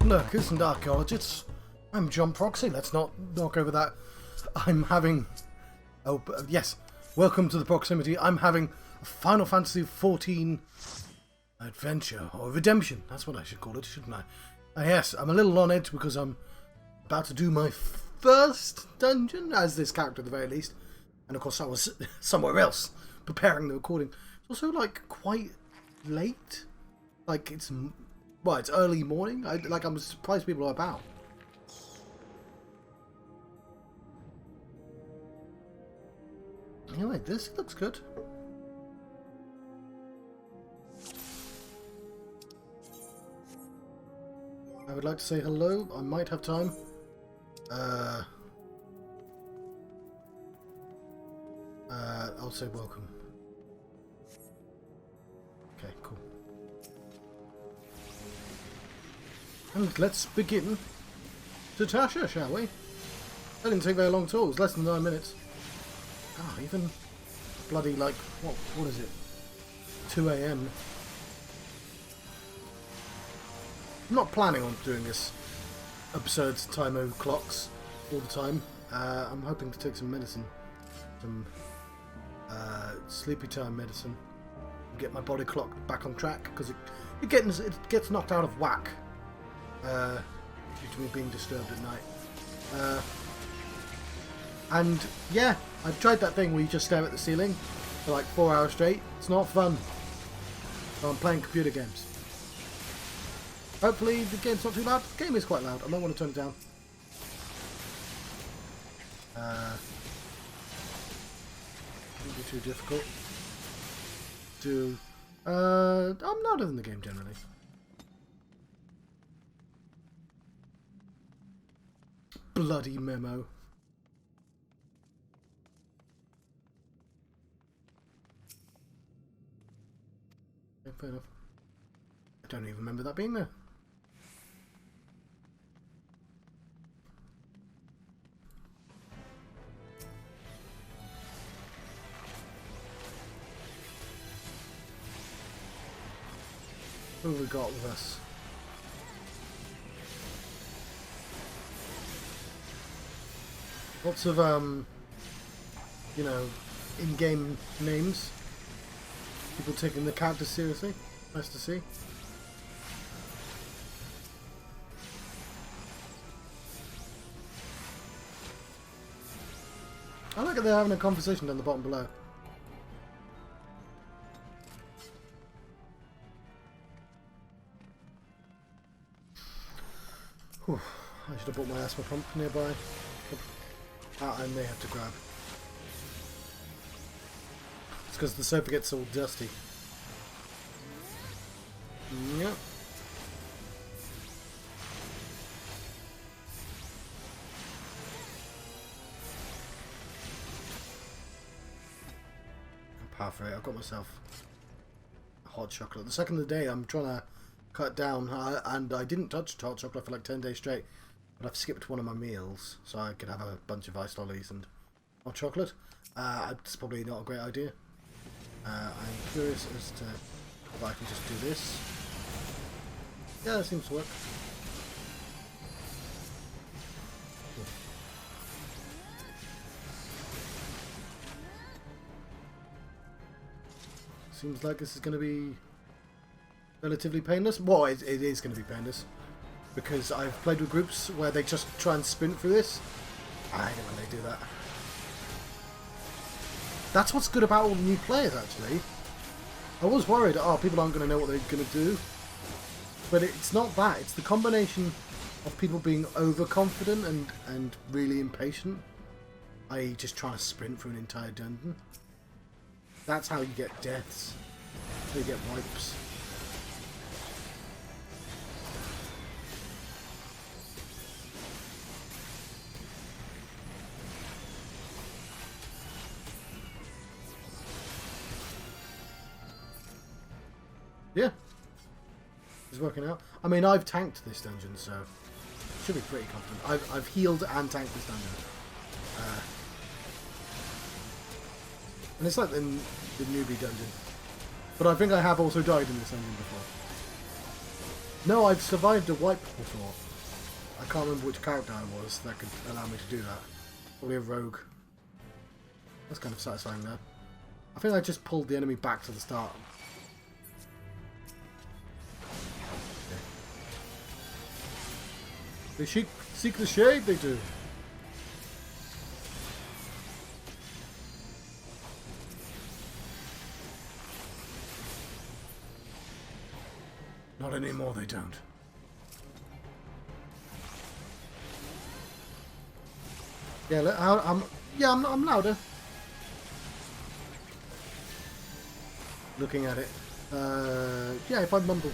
Lurkers and archaeologists. I'm John Proxy. Let's not knock over that. I'm having... Oh, yes. Welcome to the proximity. I'm having a Final Fantasy XIV adventure, or redemption. That's what I should call it, shouldn't I? Yes, I'm a little on edge because I'm about to do my first dungeon, as this character at the very least. And of course I was somewhere else, preparing the recording. It's also, like, quite late. Like, it's... Well, it's early morning. I'm surprised people are about. Anyway, this looks good. I would like to say hello. I might have time. I'll say welcome. Okay, cool. And let's begin Tatasha, shall we? That didn't take very long at all. It was less than 9 minutes. Ah, even bloody, like, what is it? 2 AM. I'm not planning on doing this absurd time over clocks all the time. I'm hoping to take some medicine. Some sleepy time medicine. And get my body clock back on track, because it gets knocked out of whack. Due to me being disturbed at night. And yeah, I've tried that thing where you just stare at the ceiling for like 4 hours straight. It's not fun. So I'm playing computer games. Hopefully the game's not too loud. The game is quite loud. I might want to turn it down. Wouldn't be too difficult. I'm louder than the game generally. Bloody memo. Yeah, fair enough. I don't even remember that being there. Who have we got with us? Lots of, you know, in-game names. People taking the characters seriously. Nice to see. I like that they're having a conversation down the bottom below. Whew. I should have bought my asthma pump nearby. I may have to grab. It's because the sofa gets all dusty. Yep. Parfait, I've got myself a hot chocolate. The second of the day I'm trying to cut down, and I didn't touch hot chocolate for like 10 days straight. But I've skipped one of my meals, so I could have a bunch of iced lollies and hot chocolate. It's probably not a great idea. I'm curious as to if I can just do this. Yeah, that seems to work. Cool. Seems like this is going to be relatively painless. Well, it is going to be painless. Because I've played with groups where they just try and sprint through this. I hate it when they do that. That's what's good about all the new players, actually. I was worried, oh, people aren't going to know what they're going to do. But it's not that. It's the combination of people being overconfident and really impatient. I.e. just trying to sprint through an entire dungeon. That's how you get deaths. That's how you get wipes. Yeah, it's working out. I mean, I've tanked this dungeon, so should be pretty confident. I've healed and tanked this dungeon, and it's like the newbie dungeon. But I think I have also died in this dungeon before. No, I've survived a wipe before. I can't remember which character I was that could allow me to do that. Probably a rogue. That's kind of satisfying though. I think I just pulled the enemy back to the start. Okay. They seek the shade, they do. Not anymore, they don't. Yeah, I'm louder. Looking at it. Yeah, if I mumble,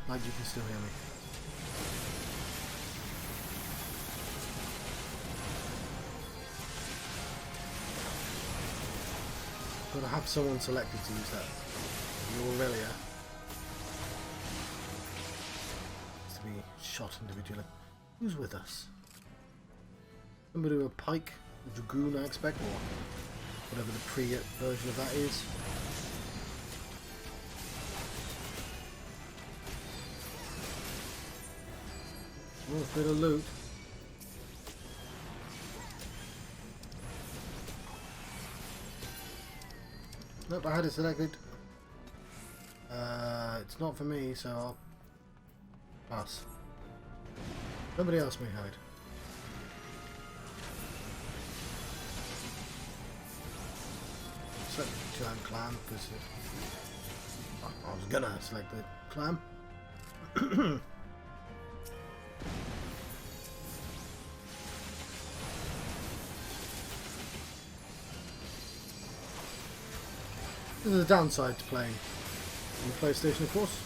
like you can still hear me. Gotta have someone selected to use that. Aurelia. To be shot individually. Who's with us? Somebody with a pike, a dragoon I expect, or whatever the pre-version of that is. Oh, a bit of loot. Nope, I had it selected. It's not for me, so I'll pass. Somebody else may hide. Select the giant clam because I was gonna select the clam. This is the downside to playing on the PlayStation, of course.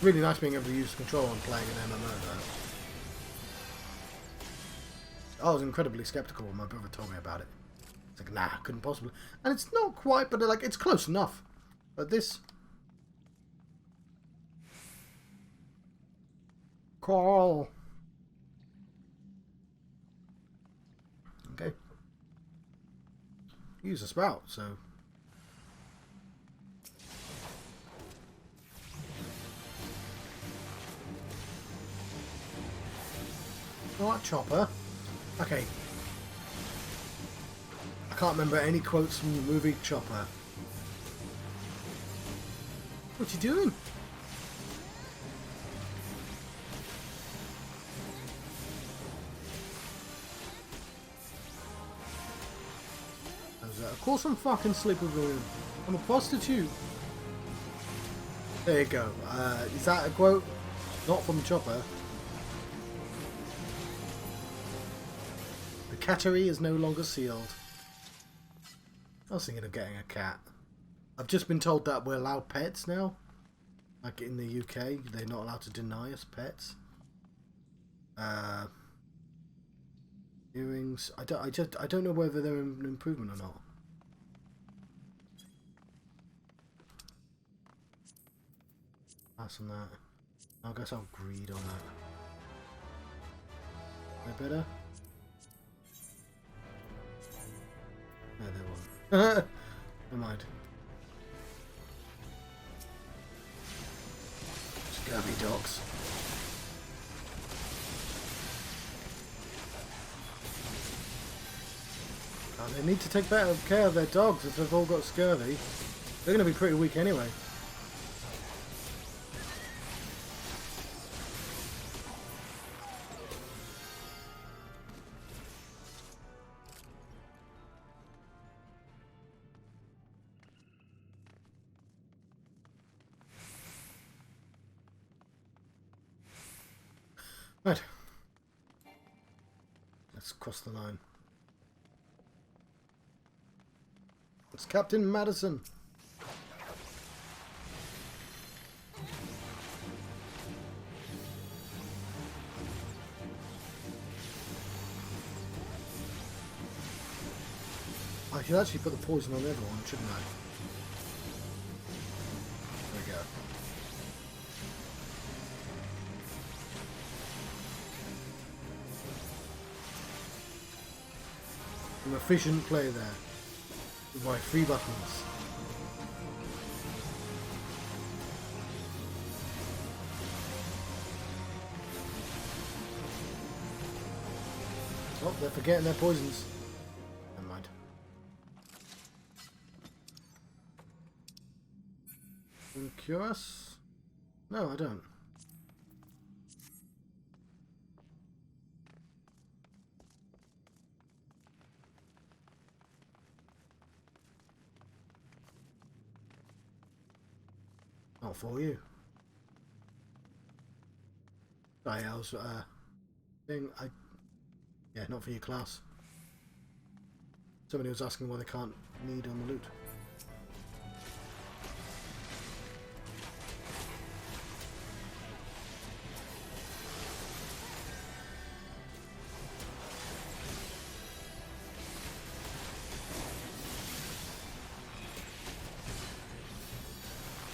Really nice being able to use the control on playing an MMO though. I was incredibly skeptical when my brother told me about it. It's like, nah, couldn't possibly. And it's not quite, but like, it's close enough. But this... Call. Okay. Use a spout, so... Alright, chopper. Okay. I can't remember any quotes from the movie Chopper. What you doing? Of course I'm fucking sleeping. I'm a prostitute. There you go. Is that a quote? Not from Chopper. The cattery is no longer sealed. I was thinking of getting a cat. I've just been told that we're allowed pets now. Like in the UK, they're not allowed to deny us pets. Earrings. I don't know whether they're an improvement or not. Pass on that. I guess I'll greed on that. Is that better? No, they won't. Never mind. Scurvy dogs. Oh, they need to take better care of their dogs if they've all got scurvy. They're going to be pretty weak anyway. Right. Let's cross the line. It's Captain Madison. I should actually put the poison on everyone, shouldn't I? There we go. An efficient play there. With my 3 buttons. They're forgetting their poisons. Never mind. Can you cure us? No, I don't. Not for you. Sorry, I was yeah, not for your class. Somebody was asking why they can't need on the loot.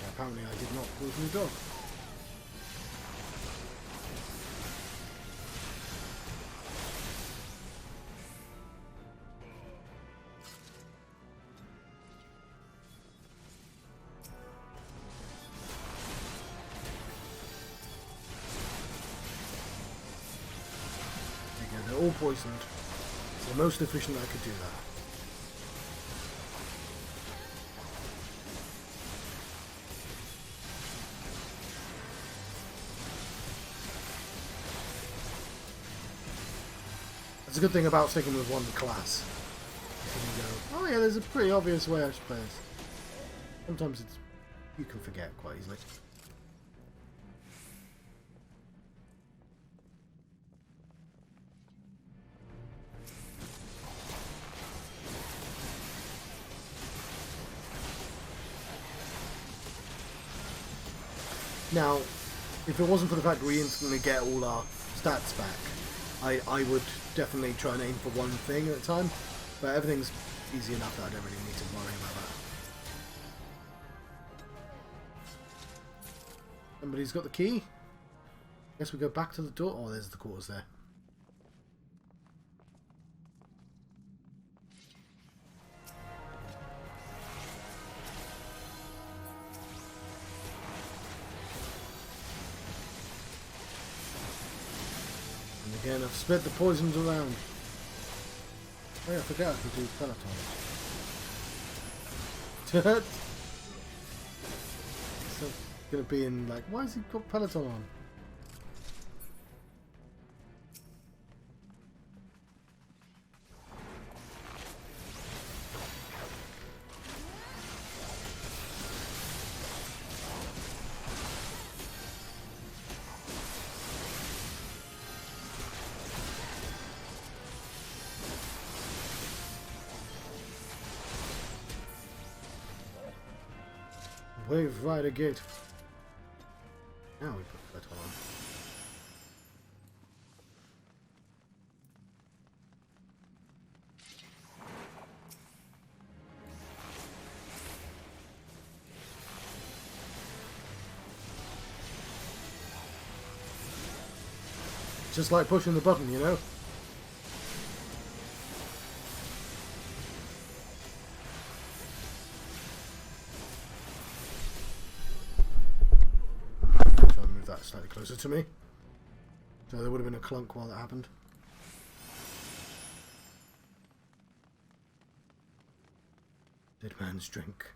Yeah, apparently I did not go through the door. They're all poisoned. It's the most efficient I could do that. That's a good thing about sticking with one class. You can go, oh yeah, there's a pretty obvious way I should play this. Sometimes you can forget quite easily. Now, if it wasn't for the fact that we instantly get all our stats back, I would definitely try and aim for one thing at a time, but everything's easy enough that I don't really need to worry about that. Somebody's got the key. Guess we go back to the door. Oh, there's the quarters there. Again, I've spread the poisons around. Oh yeah, I forgot I could do peloton. So gonna be in like, why has he got peloton on? Wave Rider Gate. Now we put that on. Just like pushing the button, you know? Slightly closer to me, so there would have been a clunk while that happened. Dead man's drink.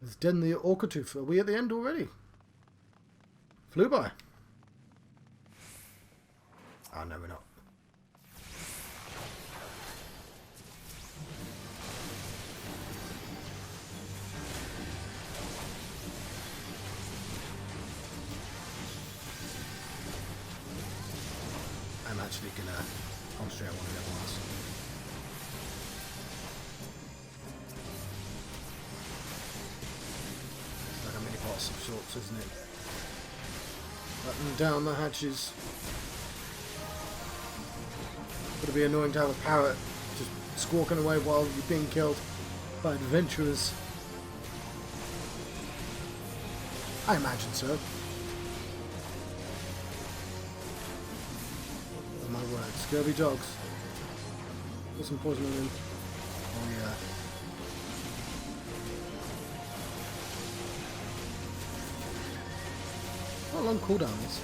It's dead in the orchid tooth. Are we at the end already? Flew by. Oh no, we're not. I'm actually gonna concentrate on one of the other ones. It's like a mini boss of sorts, isn't it? Button down the hatches. It'd be annoying to have a parrot just squawking away while you're being killed by adventurers. I imagine so. My word, scurvy dogs. Put some poison on him. Oh yeah. What a long cooldown is.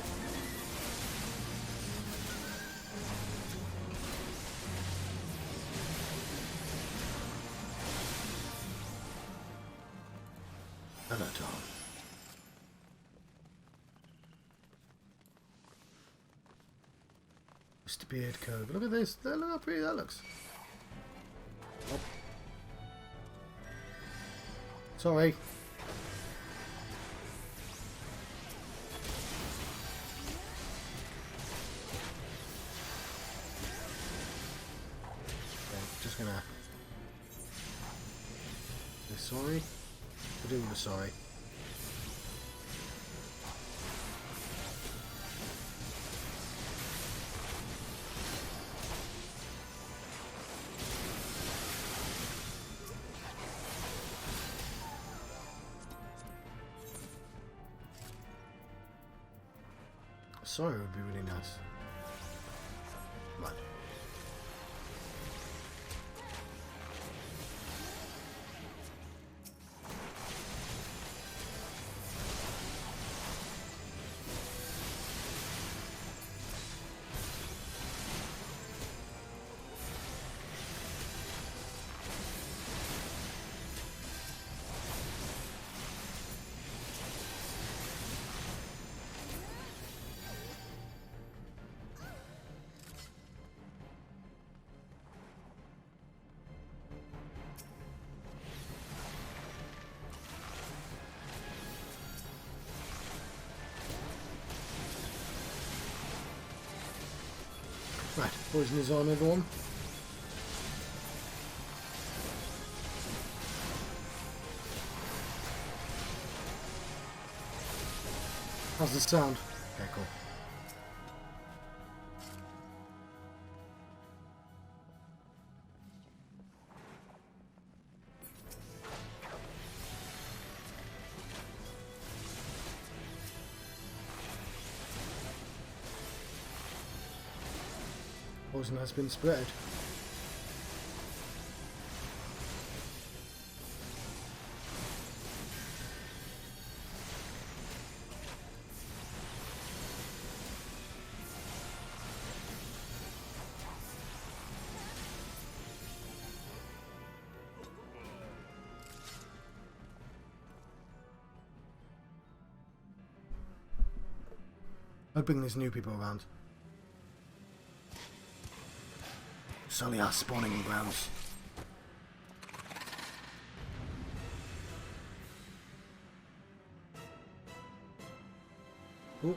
Hello, Tom. Mr. Beard Cove. Look at this. Look how pretty that looks. Oh. Sorry. Okay, just gonna say sorry. I do the sorry. Sorry would be really nice. Right. Right, poison is on everyone. How's the sound? Okay, cool. Poison has been spread. Hoping there's new people around. Solely our spawning grounds. Ooh.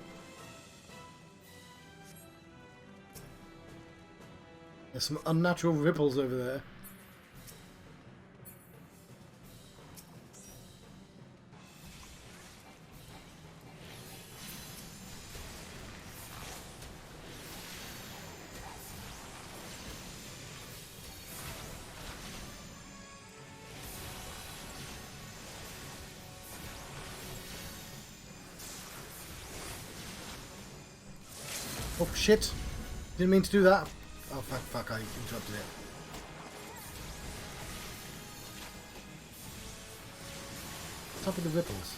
There's some unnatural ripples over there. Oh shit! Didn't mean to do that. Oh fuck, I interrupted it. Top of the ripples.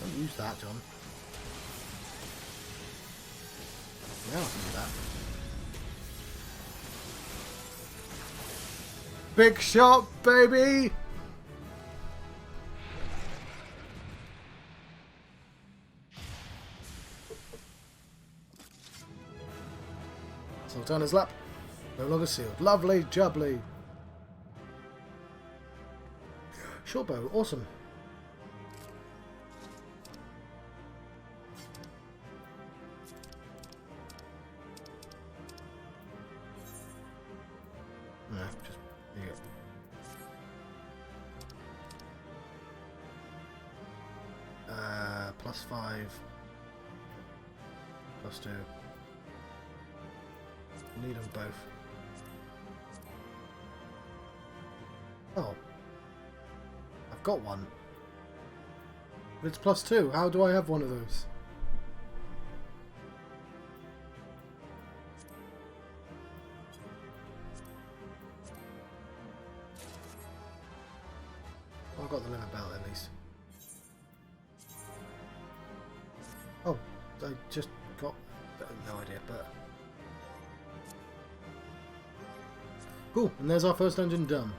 Don't use that, John. Yeah, I can do that. Big shot, baby! Sultana's lap. No longer sealed. Lovely jubbly. Short bow, awesome. No, just there you go. +5, +2. Need them both. Oh, I've got one. But it's +2. How do I have one of those? I've got the limit belt at least. Oh, I just got no idea, but cool. And there's our first dungeon done.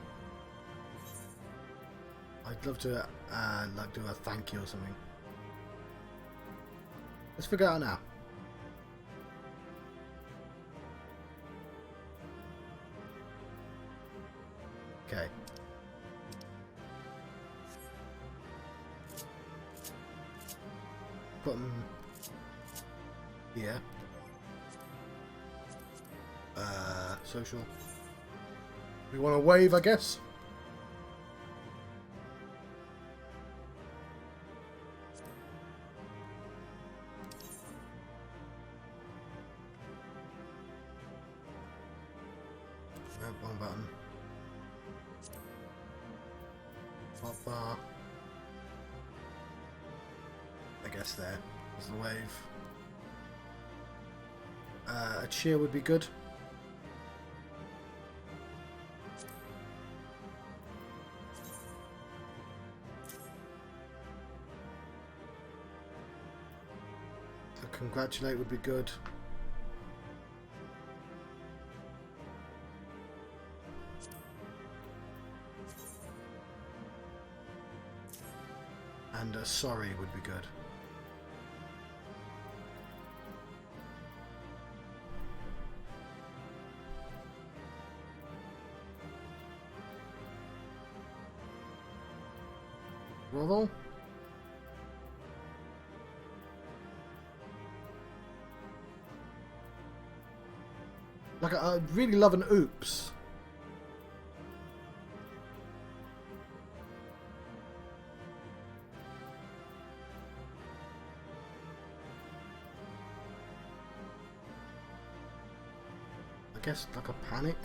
I'd love to like do a thank you or something. Let's figure it out now. Okay. Put them here. Social. We want to wave, I guess. Wrong button. Pop bar. I guess there is the wave. A cheer would be good. A congratulate would be good. And a sorry would be good. Grovel? Like, I'd really love an oops. I guess like a panic.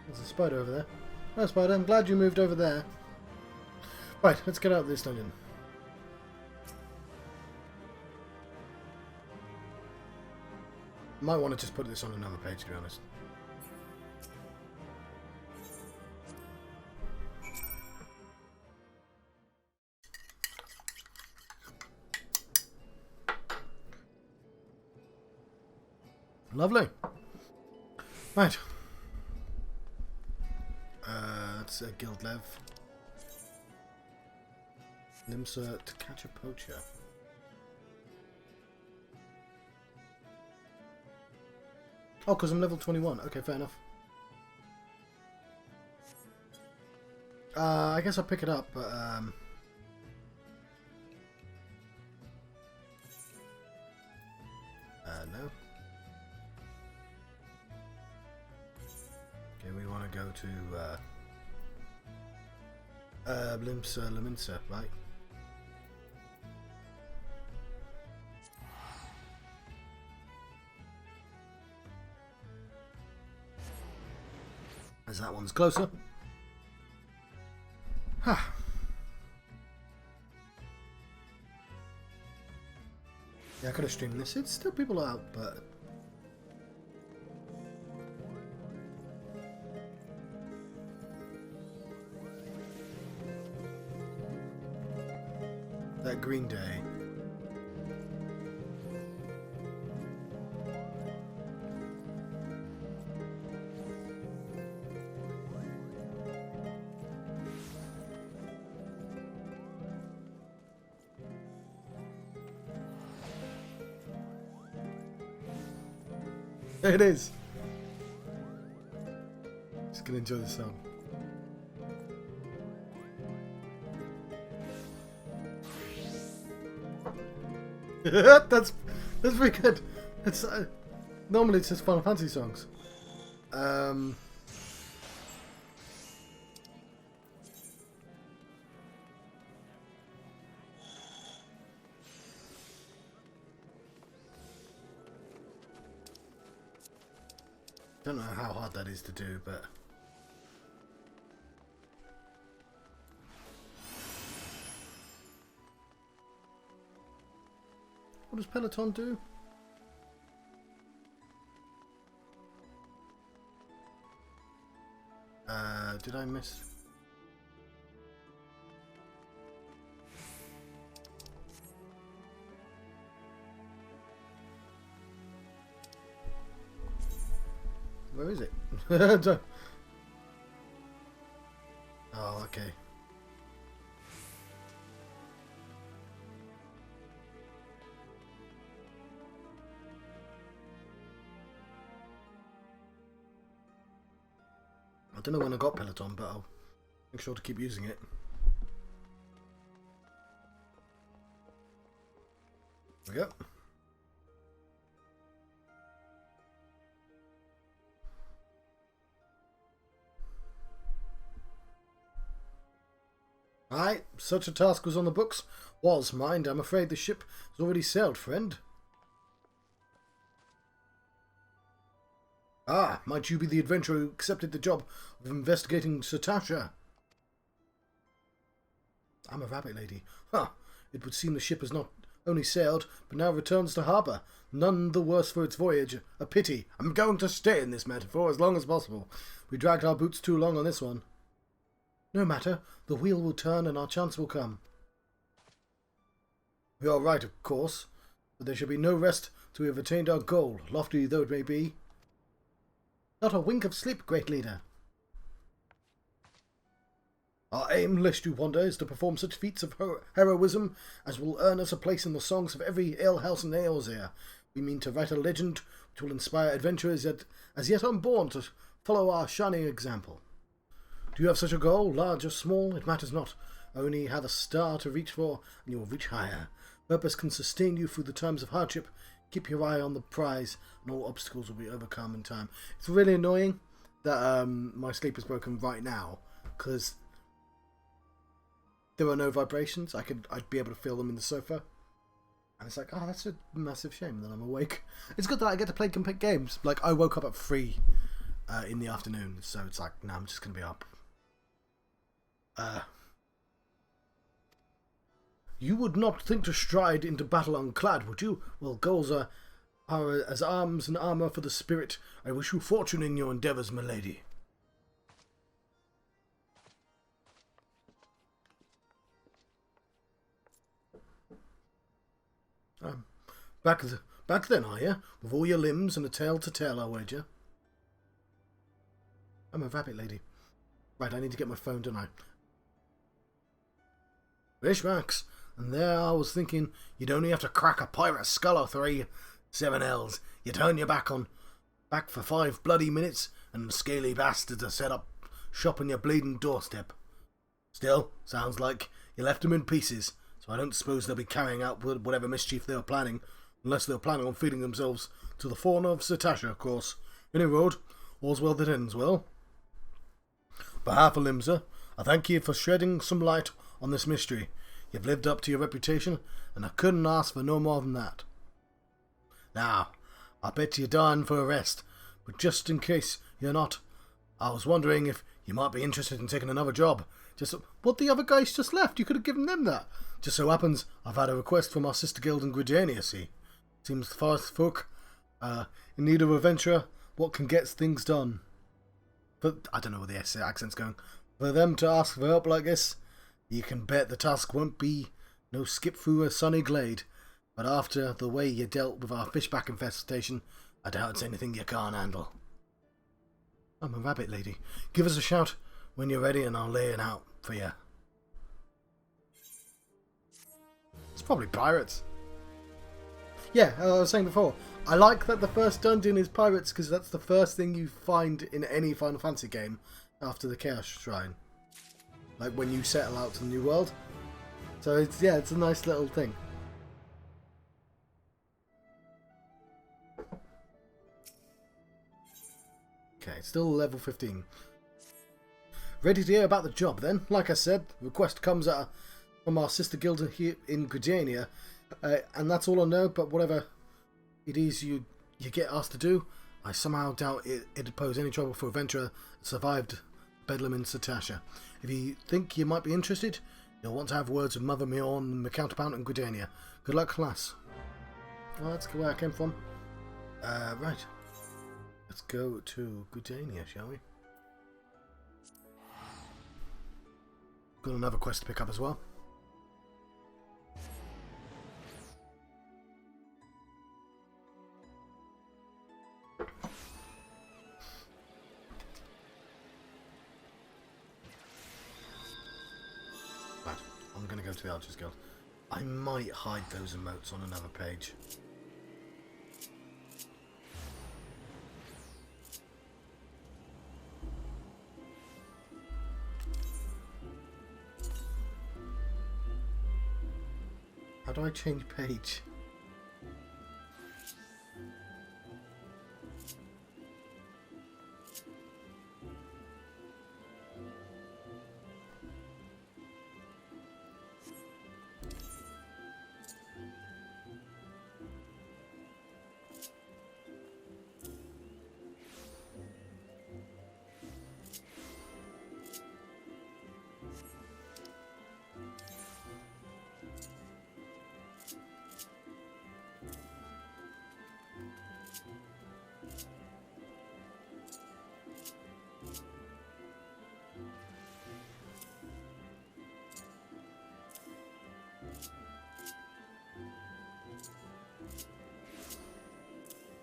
There's a spider over there. Oh, spider, I'm glad you moved over there. Right, let's get out of this dungeon. Might want to just put this on another page, to be honest. Lovely. Right. That's a guild lev. Limsa to catch a poacher. Oh, because I'm level 21. Okay, fair enough. I guess I'll pick it up, but no. Okay, we want to go to Limsa, right? As that one's closer. Ha. Yeah, I could have streamed this. It's still people out, but that Green Day. There it is. Just gonna enjoy the song. that's pretty good. It's normally it's just Final Fantasy songs. Don't know how hard that is to do, but... What does Peloton do? Did I miss? Where is it? Oh, okay. I don't know when I got Peloton, but I'll make sure to keep using it. There we go. Aye, such a task was on the books. Was, mind, I'm afraid the ship has already sailed, friend. Ah, might you be the adventurer who accepted the job of investigating Satasha? I'm a rabbit lady. Ha! It would seem the ship has not only sailed, but now returns to harbour. None the worse for its voyage. A pity. I'm going to stay in this metaphor as long as possible. We dragged our boots too long on this one. No matter. The wheel will turn and our chance will come. You're right, of course. But there shall be no rest till we have attained our goal, lofty though it may be. Not a wink of sleep, great leader. Our aim, lest you wonder, is to perform such feats of heroism as will earn us a place in the songs of every alehouse in Aeons here. We mean to write a legend which will inspire adventurers as yet unborn to follow our shining example. Do you have such a goal, large or small? It matters not. Only have a star to reach for, and you will reach higher. Purpose can sustain you through the times of hardship. Keep your eye on the prize, and all obstacles will be overcome in time. It's really annoying that my sleep is broken right now, because there are no vibrations. I'd be able to feel them in the sofa, and it's like, oh, that's a massive shame that I'm awake. It's good that I get to play games. Like, I woke up at 3 in the afternoon, so it's like, nah, I'm just gonna be up. You would not think to stride into battle unclad, would you? Well, goals are as arms and armour for the spirit. I wish you fortune in your endeavours, my lady. Back then, are you? With all your limbs and a tail to tell, I wager. I'm a rabbit lady. Right, I need to get my phone, don't I? Fishmax. And there I was thinking you'd only have to crack a pirate skull or 3 7Ls. You turn your back for 5 bloody minutes and the scaly bastards are set up shop on your bleeding doorstep. Still, sounds like you left them in pieces, so I don't suppose they'll be carrying out whatever mischief they were planning, unless they were planning on feeding themselves to the fauna of Satasha, of course. Any road, all's well that ends well. On behalf of Limsa, I thank you for shedding some light on this mystery. You've lived up to your reputation, and I couldn't ask for no more than that. Now, I bet you're dying for a rest, but just in case you're not, I was wondering if you might be interested in taking another job. What, the other guys just left? You could have given them that. Just so happens, I've had a request from our sister guild in Gridania, see. Seems the forest folk in need of a venturer, what can get things done. But I don't know where the accent's going. For them to ask for help like this, you can bet the task won't be no skip through a sunny glade. But after the way you dealt with our fishback infestation, I doubt it's anything you can't handle. I'm a rabbit lady. Give us a shout when you're ready and I'll lay it out for you. It's probably pirates. Yeah, I was saying before, I like that the first dungeon is pirates because that's the first thing you find in any Final Fantasy game after the Chaos Shrine. Like when you settle out to the new world. So it's, yeah, it's a nice little thing. Okay, still level 15. Ready to hear about the job then? Like I said, request comes from our sister guild here in Gridania, and that's all I know, but whatever it is you get asked to do, I somehow doubt it'd pose any trouble for a venturer that survived Bedlam in Satasha. If you think you might be interested, you'll want to have words with Mother Miqo'te, Miqo'te and Gridania. Good luck, class. Well, that's where I came from. Right. Let's go to Gridania, shall we? Got another quest to pick up as well. Right, I'm going to go to the Archers Guild. I might hide those emotes on another page. How do I change page?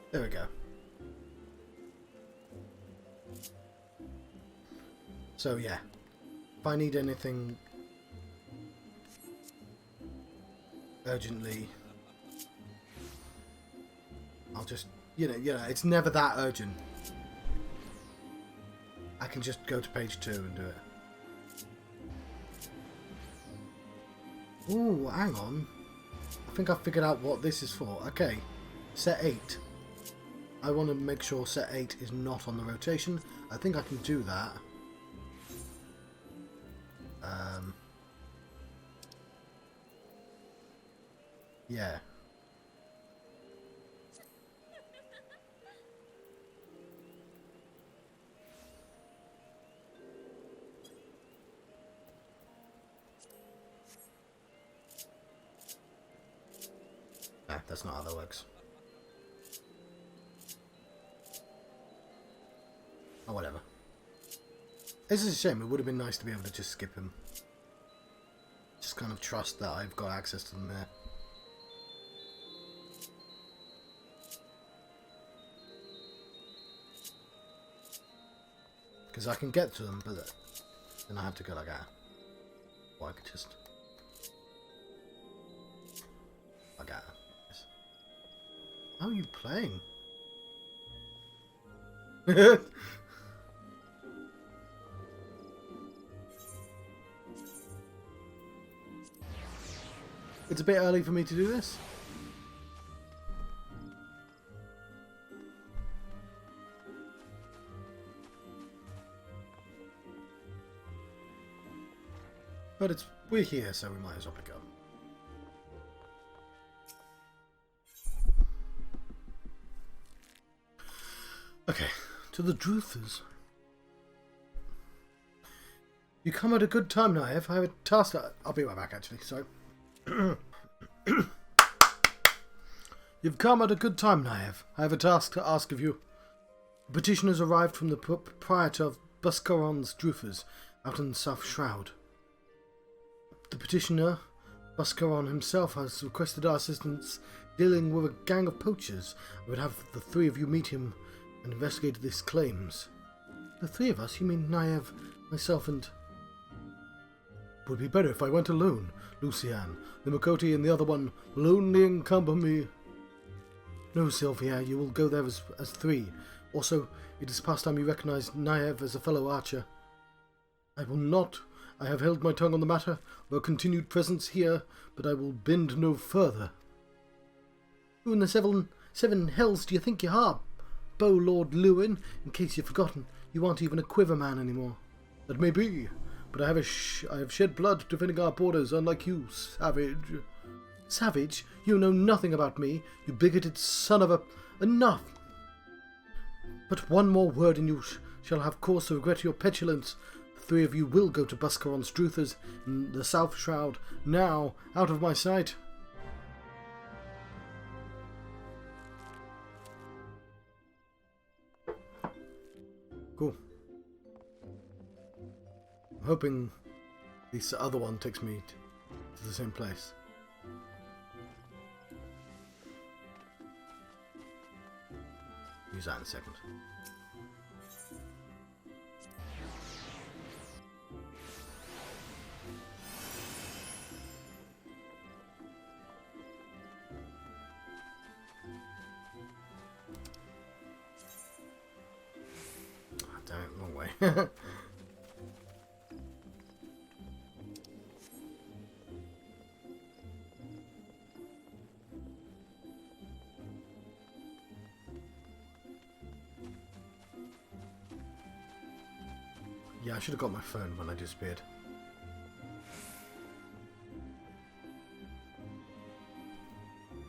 There we go. So yeah, if I need anything urgently, I'll just, you know, it's never that urgent. I can just go to page 2 and do it. Ooh, hang on. I think I figured out what this is for. Okay, set 8. I want to make sure set 8 is not on the rotation. I think I can do that. Yeah. Nah, that's not how that works. Oh, whatever. This is a shame. It would have been nice to be able to just skip him. Just kind of trust that I've got access to them there. Because I can get to them, but then I have to go like that. Or I could just... like that. Yes. How are you playing? It's a bit early for me to do this. But we're here, so we might as well pick up. Okay, to the Druthers. You come at a good time, Naev. I have a task. I'll be right back, actually. Sorry. You've come at a good time, Naev. I have a task to ask of you. A petition has arrived from the proprietor of Buscaron's Druthers out in the South Shroud. The petitioner, Buscaron himself, has requested our assistance dealing with a gang of poachers. I would have the 3 of you meet him and investigate these claims. The 3 of us? You mean Naev, myself, and... It would be better if I went alone, Lucian. The Miqo'te and the other one lonely encumber me. No, Sylvia, you will go there as 3. Also, it is past time you recognize Naev as a fellow archer. I will not. I have held my tongue on the matter of a continued presence here, but I will bend no further. Who in the seven hells do you think you are, Bow Lord Lewin? In case you've forgotten, you aren't even a quiver man anymore. That may be, but I have shed blood defending our borders, unlike you, savage. Savage? You know nothing about me, you bigoted son of a... Enough! But one more word and you shall have cause to regret your petulance. The three of you will go to Buscaron's Druthers in the South Shroud. Now, out of my sight. Cool. I'm hoping this other one takes me to the same place. Use that in a second. Oh, damn it, wrong way. Yeah, I should have got my phone when I disappeared.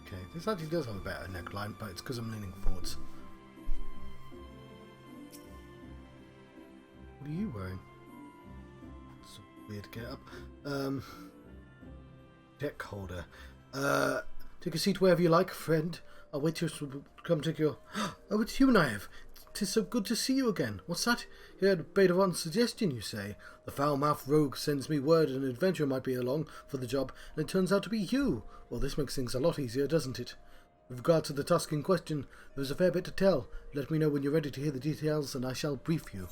Okay, this actually does have a better neckline, but it's because I'm leaning forwards. What are you wearing? It's a weird get up. Deck holder. Take a seat wherever you like, friend. I'll wait till you come take your... Oh, it's you, Naive. 'Tis so good to see you again. What's that? You heard Betaron's suggestion, you say? The foul-mouthed rogue sends me word an adventurer might be along for the job, and it turns out to be you. Well, this makes things a lot easier, doesn't it? With regard to the task in question, there's a fair bit to tell. Let me know when you're ready to hear the details, and I shall brief you.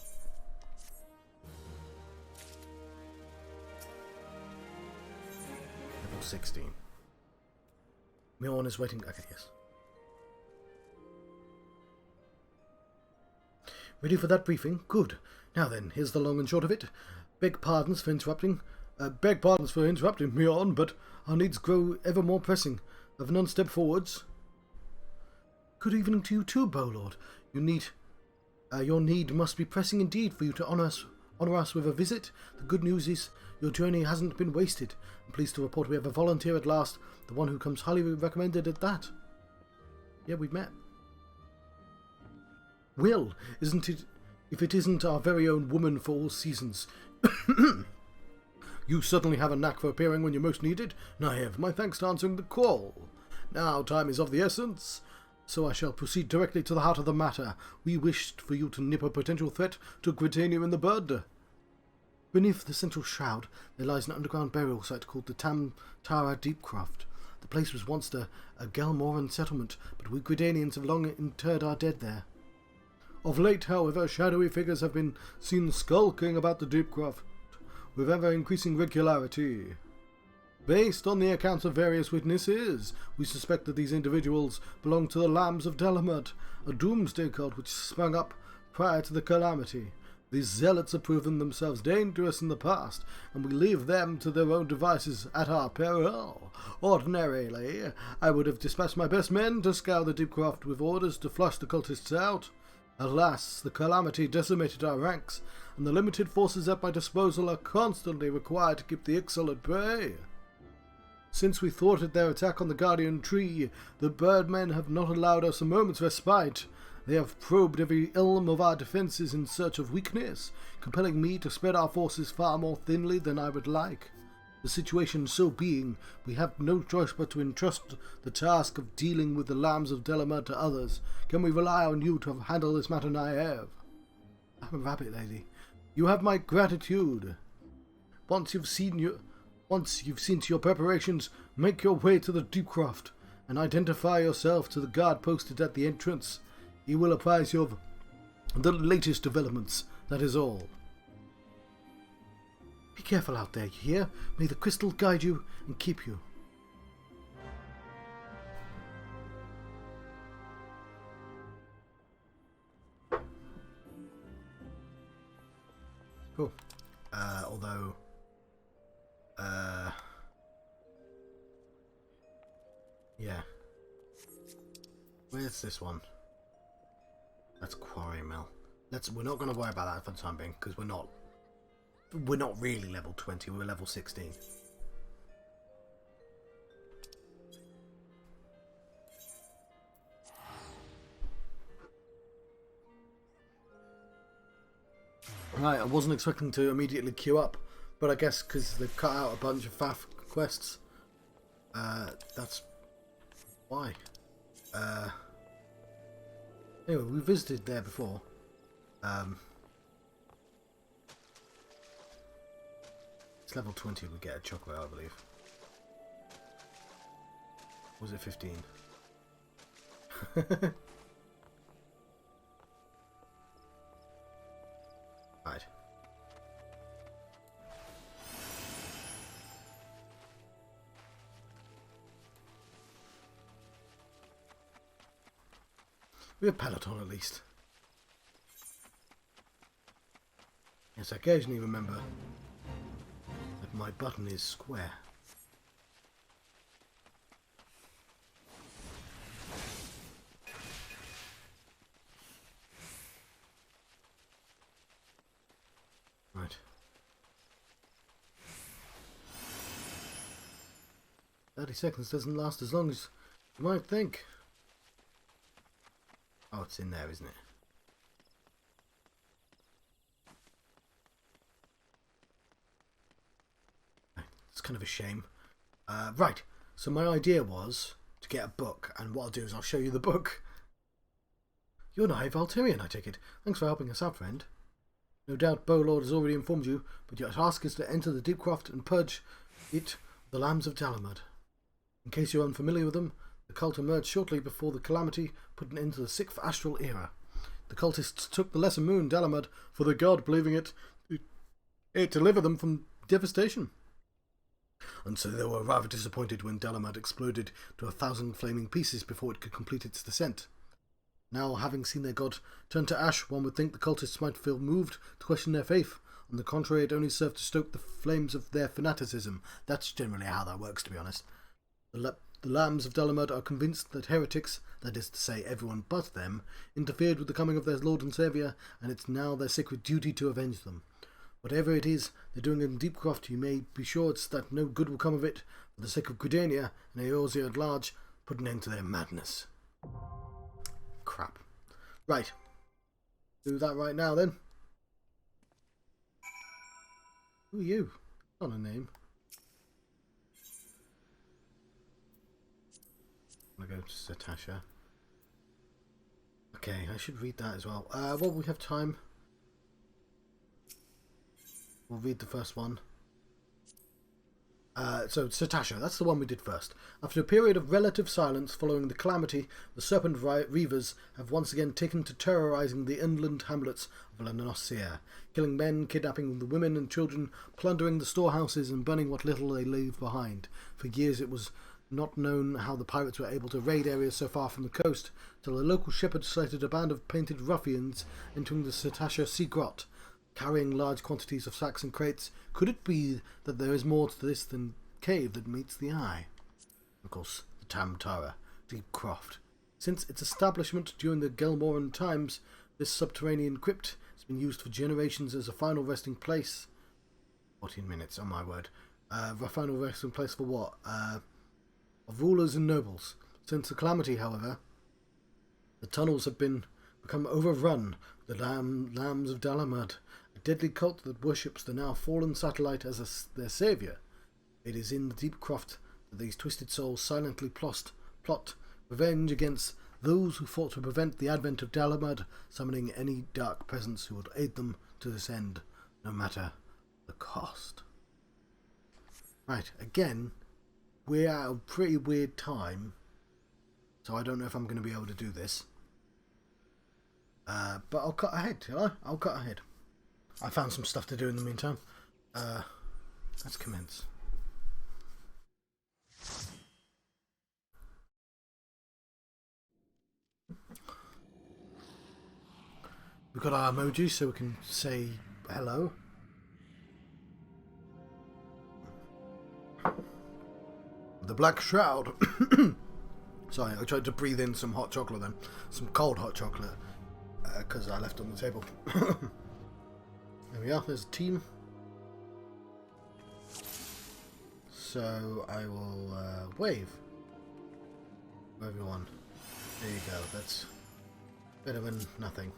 Level 16. Miqo'te is waiting. Okay, yes. Ready for that briefing? Good. Now then, here's the long and short of it. Beg pardons for interrupting, Miqo'te, but our needs grow ever more pressing. Have none stepped forwards? Good evening to you too, Bowlord. Your need must be pressing indeed for you to honour us with a visit. The good news is your journey hasn't been wasted. I'm pleased to report we have a volunteer at last, the one who comes highly recommended at that. Yeah, we've met. Will, isn't it, if it isn't our very own woman for all seasons? You certainly have a knack for appearing when you're most needed. Naive, my thanks to answering the call. Now time is of the essence, so I shall proceed directly to the heart of the matter. We wished for you to nip a potential threat to Gridania in the bud. Beneath the central shroud there lies an underground burial site called the Tara Deepcroft. The place was once a Gelmoran settlement, but we Gridanians have long interred our dead there. Of late, however, shadowy figures have been seen skulking about the Deepcroft with ever-increasing regularity. Based on the accounts of various witnesses, we suspect that these individuals belong to the Lambs of Delamut, a doomsday cult which sprung up prior to the calamity. These zealots have proven themselves dangerous in the past, and we leave them to their own devices at our peril. Ordinarily, I would have dispatched my best men to scour the Deepcroft with orders to flush the cultists out. Alas, the calamity decimated our ranks, and the limited forces at my disposal are constantly required to keep the Ixal at bay. Since we thwarted their attack on the Guardian Tree, the Birdmen have not allowed us a moment's respite. They have probed every elm of our defences in search of weakness, compelling me to spread our forces far more thinly than I would like. The situation so being, we have no choice but to entrust the task of dealing with the Lambs of Delamut to others. Can we rely on you to handle this matter, Naive? I'm a rabbit lady. You have my gratitude. Once you've seen to your preparations, make your way to the Deepcroft and identify yourself to the guard posted at the entrance. He will apprise you of the latest developments, that is all. Be careful out there, you hear? May the crystal guide you and keep you. Cool. Yeah. Where's this one? That's Quarry Mill. We're not going to worry about that for the time being, because we're not really level 20, we're level 16. Right, I wasn't expecting to immediately queue up, but I guess because they've cut out a bunch of faff quests, that's why. Anyway, we visited there before. It's level 20 we get a chocolate, I believe. Or was it 15? Right. We have Peloton at least. Yes, I occasionally remember that my button is square. Right. "30 seconds doesn't last as long as you might think." Oh, it's in there, isn't it? It's kind of a shame. Right, so my idea was to get a book, and what I'll do is I'll show you the book. "You're not a Valterian, I take it. Thanks for helping us out, friend. No doubt Bowlord has already informed you, but your task is to enter the Deep Croft and purge it of the Lambs of Dalamud. In case you're unfamiliar with them, the cult emerged shortly before the Calamity put an end to the 6th Astral Era. The cultists took the Lesser Moon, Dalamud, for the god, believing it deliver them from devastation. And so they were rather disappointed when Dalamud exploded to 1,000 flaming pieces before it could complete its descent. Now, having seen their god turn to ash, one would think the cultists might feel moved to question their faith. On the contrary, it only served to stoke the flames of their fanaticism. That's generally how that works, to be honest. The Lambs of Dalamud are convinced that heretics, that is to say everyone but them, interfered with the coming of their Lord and Saviour, and it's now their sacred duty to avenge them. Whatever it is they're doing in Deepcroft, you may be sure it's that no good will come of it. For the sake of Gridania and Eorzea at large, put an end to their madness." Crap. Right. Do that right now, then. Who are you? Not a name. I'm going to go to Satasha. Okay, I should read that as well. Well, we have time. We'll read the first one. So, Satasha, that's the one we did first. After a period of relative silence following the calamity, the Serpent Reavers have once again taken to terrorizing the inland hamlets of La Nocia, killing men, kidnapping the women and children, plundering the storehouses and burning what little they leave behind. For years it was not known how the pirates were able to raid areas so far from the coast, till a local shepherd sighted a band of painted ruffians entering the Satasha Sea Grot, carrying large quantities of sacks and crates. Could it be that there is more to this than cave that meets the eye? Of course, the Tamtara, Deep Croft. Since its establishment during the Gelmoran times, this subterranean crypt has been used for generations as a final resting place. 14 minutes, oh my word. A final resting place for what? Of rulers and nobles. Since the calamity, however, the tunnels have become overrun with the Lambs of Dalamud, a deadly cult that worships the now fallen satellite as their saviour. It is in the Deep Croft that these twisted souls silently plot revenge against those who fought to prevent the advent of Dalamud, summoning any dark presence who would aid them to this end, no matter the cost. Right, again, we're at a pretty weird time, so I don't know if I'm going to be able to do this. But I'll cut ahead, shall I? I'll cut ahead. I found some stuff to do in the meantime. Let's commence. We've got our emojis so we can say hello. The Black Shroud. Sorry, I tried to breathe in some hot chocolate then. Some cold hot chocolate. Because I left it on the table. There we are, there's a team. So I will wave. Everyone. There you go, that's better than nothing.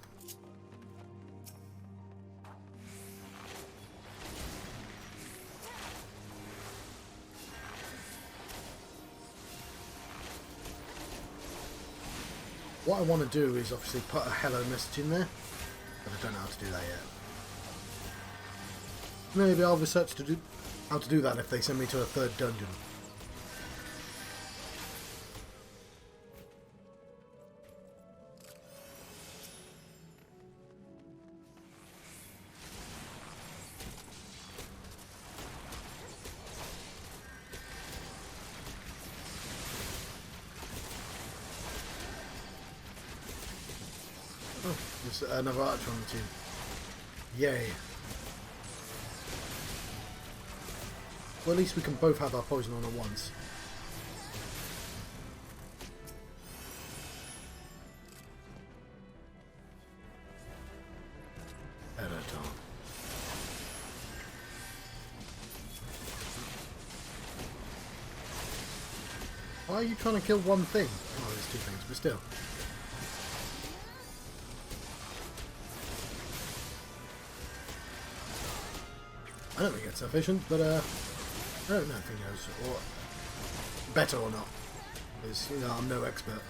What I want to do is obviously put a hello message in there, but I don't know how to do that yet. Maybe I'll research how to do that if they send me to a third dungeon. Oh, there's another archer on the team. Yay. Well, at least we can both have our poison on at once. Hello, Tom. Why are you trying to kill one thing? Oh, there's two things, but still. I don't think it's sufficient, but I don't know if he knows, or better or not, because, you know, I'm no expert.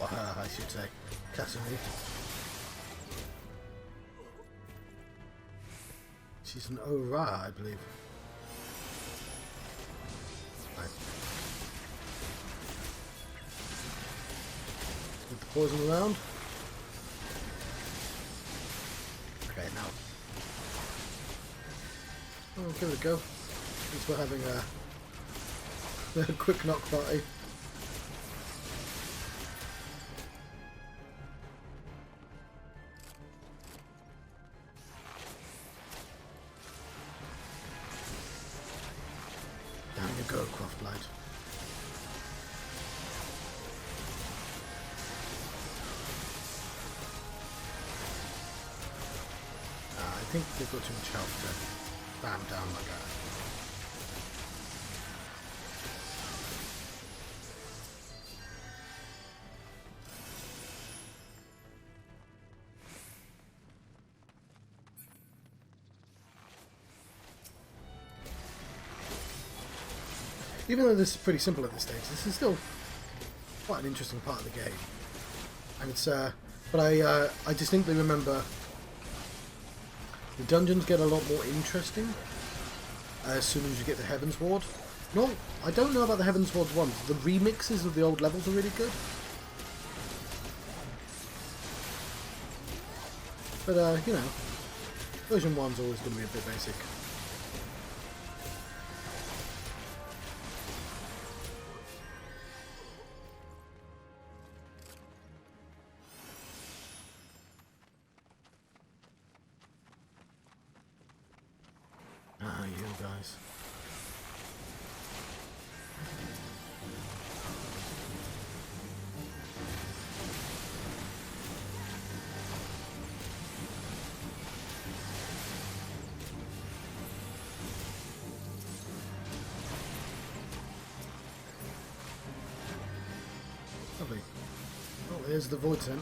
Or her, I should say. Casimir. She's an Ora, I believe. Right. With the poison around. Okay, now. Oh, give it a go. At least we're having a quick knock party. Down you go, Croftlight. I think they've got too much health to bam down like that. Even though this is pretty simple at this stage, this is still quite an interesting part of the game. And it's, but I distinctly remember the dungeons get a lot more interesting as soon as you get to Heaven's Ward. No, I don't know about the Heaven's Ward ones. The remixes of the old levels are really good. But, you know, version 1's always going to be a bit basic. Ah, you guys. Lovely. Oh, there's the void tent.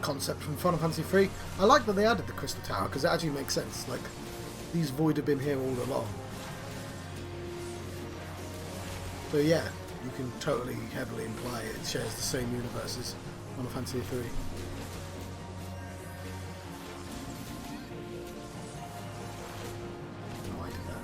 Concept from Final Fantasy III. I like that they added the Crystal Tower because it actually makes sense. Like, these void have been here all along. So yeah, you can totally heavily imply it shares the same universe as Final Fantasy III. No, I did that.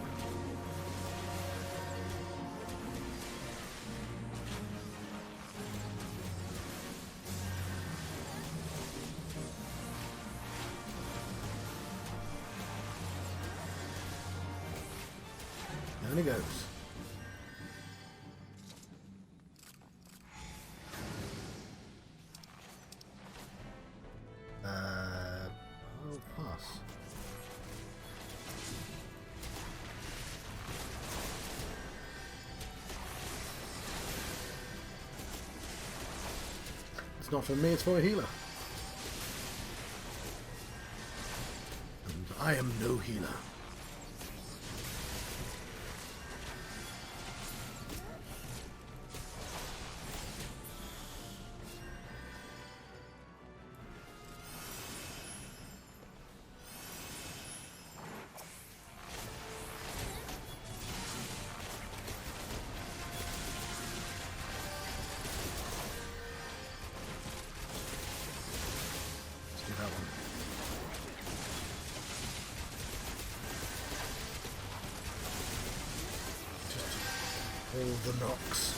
Down he goes. I'll pass. It's not for me, it's for a healer. And I am no healer. All the knocks.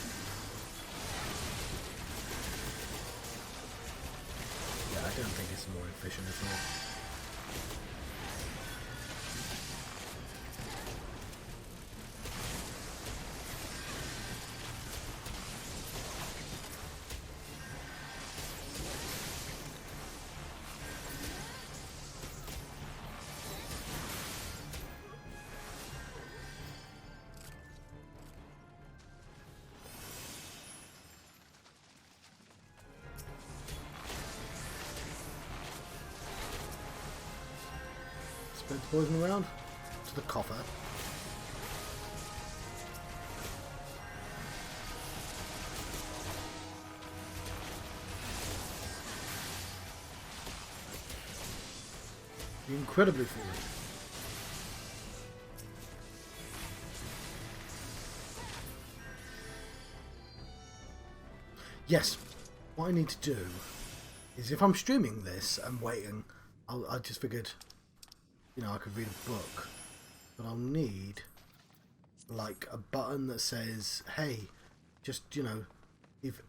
Yeah, I don't think it's more efficient at all. Spread the poison around to the coffer. Incredibly foolish. Yes, what I need to do is if I'm streaming this and waiting, I just figured, you know, I could read a book, but I'll need like a button that says, hey, just, you know, if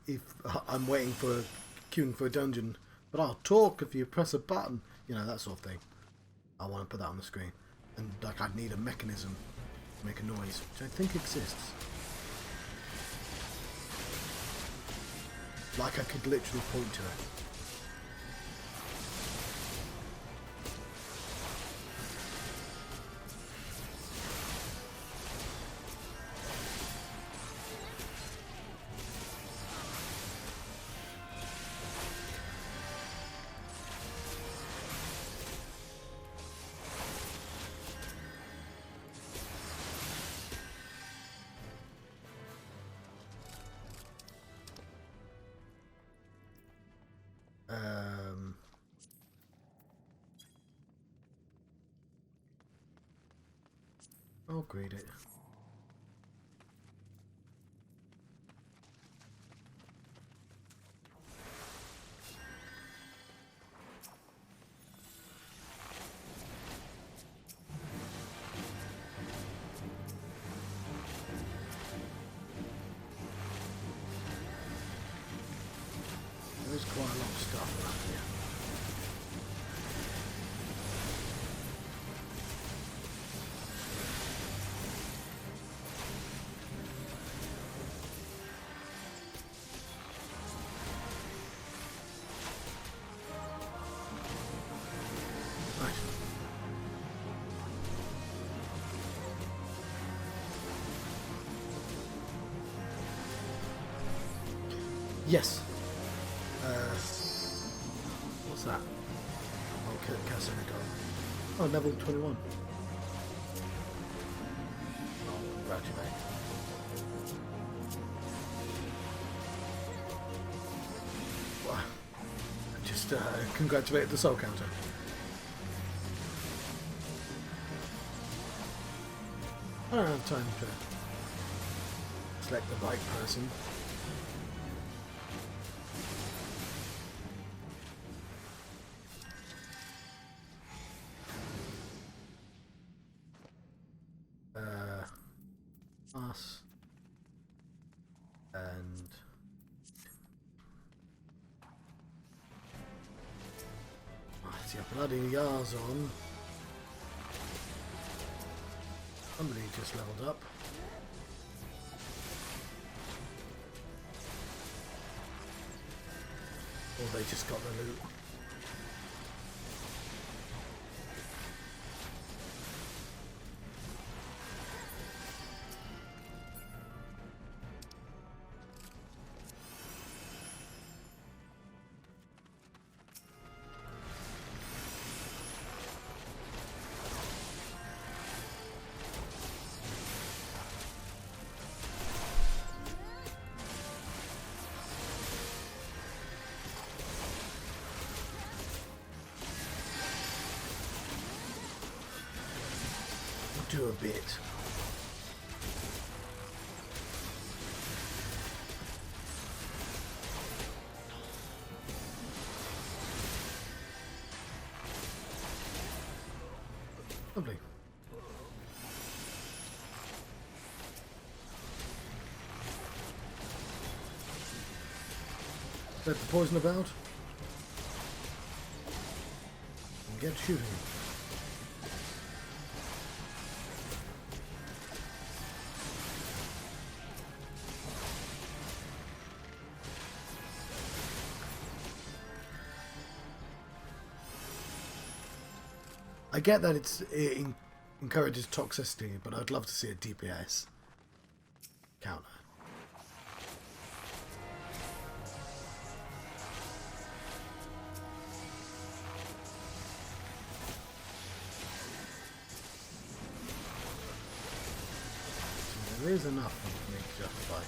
I'm waiting for queuing for a dungeon, but I'll talk if you press a button, you know, that sort of thing. I want to put that on the screen, and like I'd need a mechanism to make a noise, which I think exists. Like I could literally point to it. I'll grade it. There's quite a lot of stuff around here. Yes. What's that? Okay, Cassandra. Oh, level 21. Oh, congratulate. Well, just congratulate the soul counter. I don't have time to select the right person. Us and see a bloody yars on. Somebody just leveled up. Or they just got the loot. Do a bit. Lovely. Let the poison about. And get shooting. I get that it encourages toxicity, but I'd love to see a DPS counter. So there is enough for me to justify.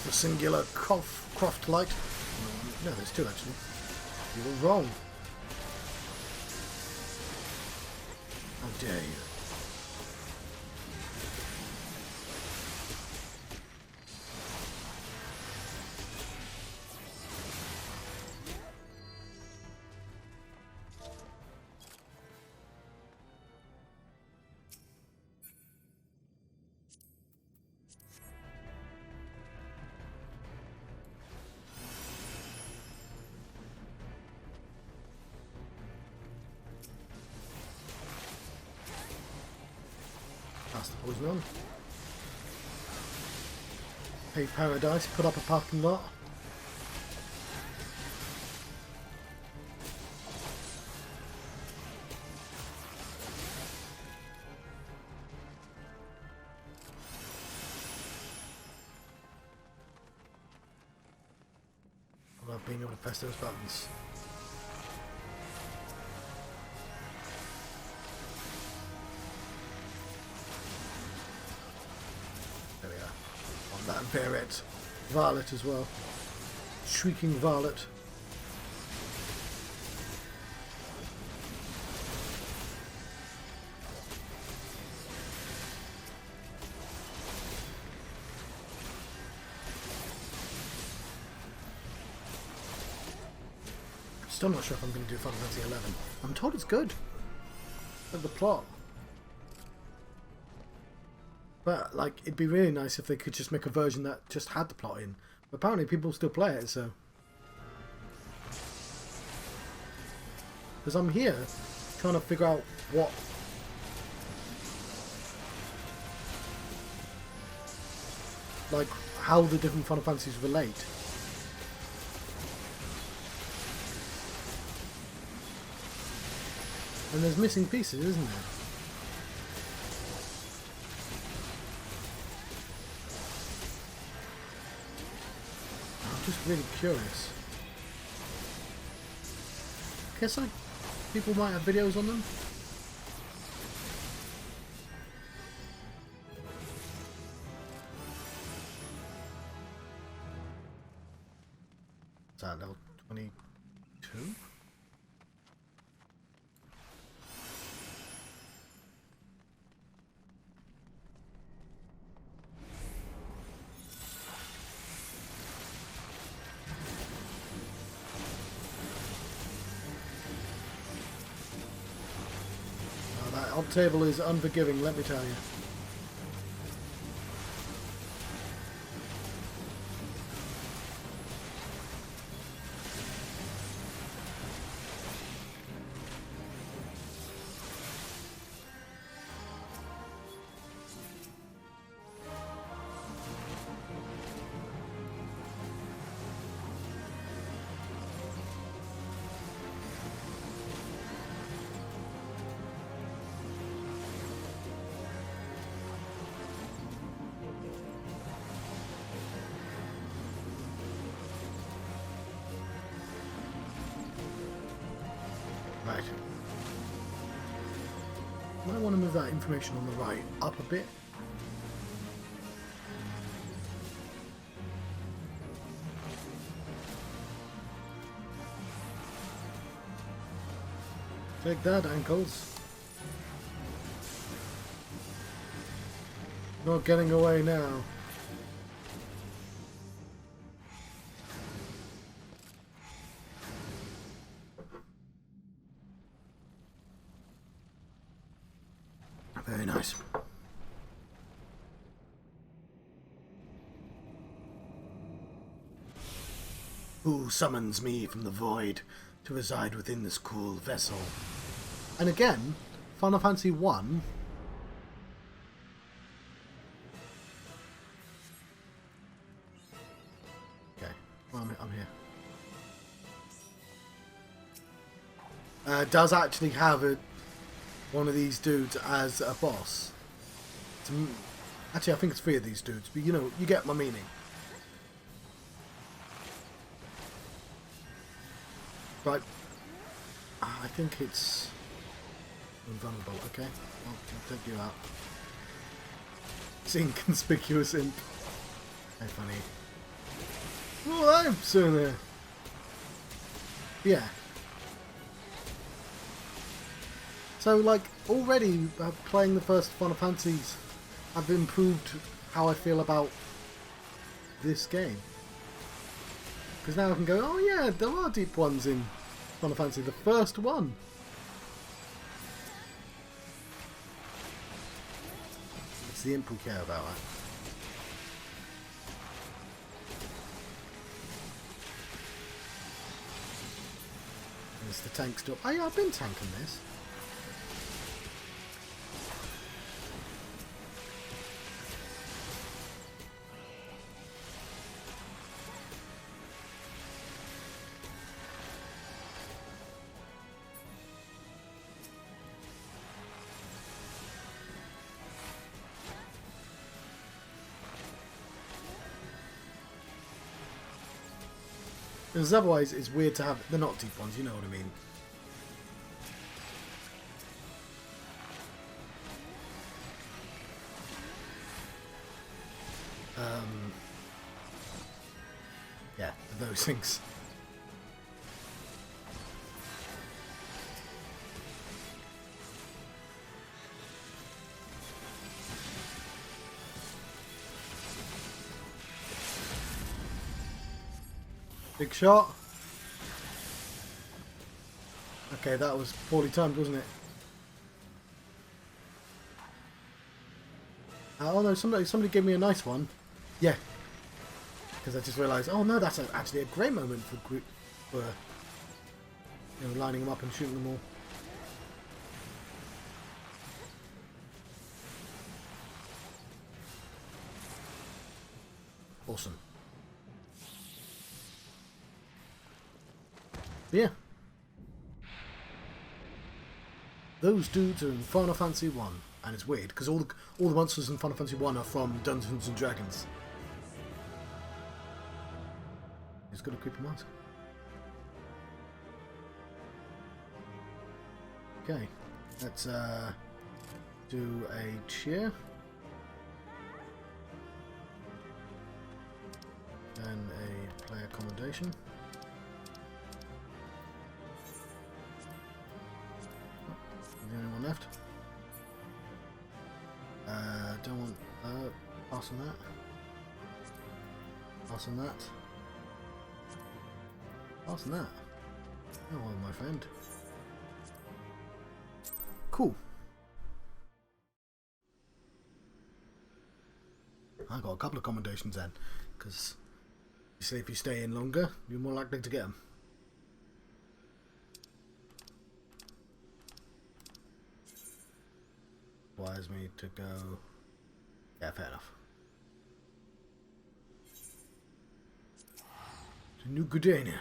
The singular croft light. No, there's two actually. You were wrong. How dare you? Pass the poison on. Pay Paradise, put up a parking lot. I love being able to press those buttons. That Barret, Violet as well. Shrieking Violet. Still not sure if I'm going to do Final Fantasy XI. I'm told it's good. But the plot. But, like, it'd be really nice if they could just make a version that just had the plot in. But apparently people still play it, so... Because I'm here trying to figure out what... Like, how the different Final Fantasies relate. And there's missing pieces, isn't there? Just really curious. Guess like people might have videos on them. Is that level 22? That table is unforgiving, let me tell you. Right. Might want to move that information on the right up a bit. Take that, ankles. Not getting away now. Very nice. Who summons me from the void to reside within this cool vessel? And again, Final Fantasy 1. Okay, well, I'm here. Does actually have one of these dudes as a boss. Actually, I think it's 3 of these dudes, but you know, you get my meaning. Right. I think it's invulnerable. Okay, I'll take you out. It's inconspicuous imp. Hey, funny. Oh, I'm soon there. Yeah. So, like, already playing the first Final Fantasies, I've improved how I feel about this game. Because now I can go, oh yeah, there are deep ones in Final Fantasy, the first one. It's the imp we care about, right? There's the tank still. Oh yeah, I've been tanking this. Because otherwise it's weird to have... They're not deep ones, you know what I mean. Yeah, those things. Big shot. Okay, that was poorly timed, wasn't it? Oh no, somebody gave me a nice one. Yeah. Because I just realised, oh no, that's actually a great moment for you know, lining them up and shooting them all. Awesome. Yeah. Those dudes are in Final Fantasy 1, and it's weird because all the monsters in Final Fantasy 1 are from Dungeons and Dragons. He's got a creepy mask. Okay, let's do a cheer. Then a player commendation. The only one left. Don't want pass on that. Pass on that. Pass on that. Oh well, my friend. Cool. I got a couple of commendations then, because you say if you stay in longer, you're more likely to get them. Requires me to go. Yeah, fair enough. To New Gudania.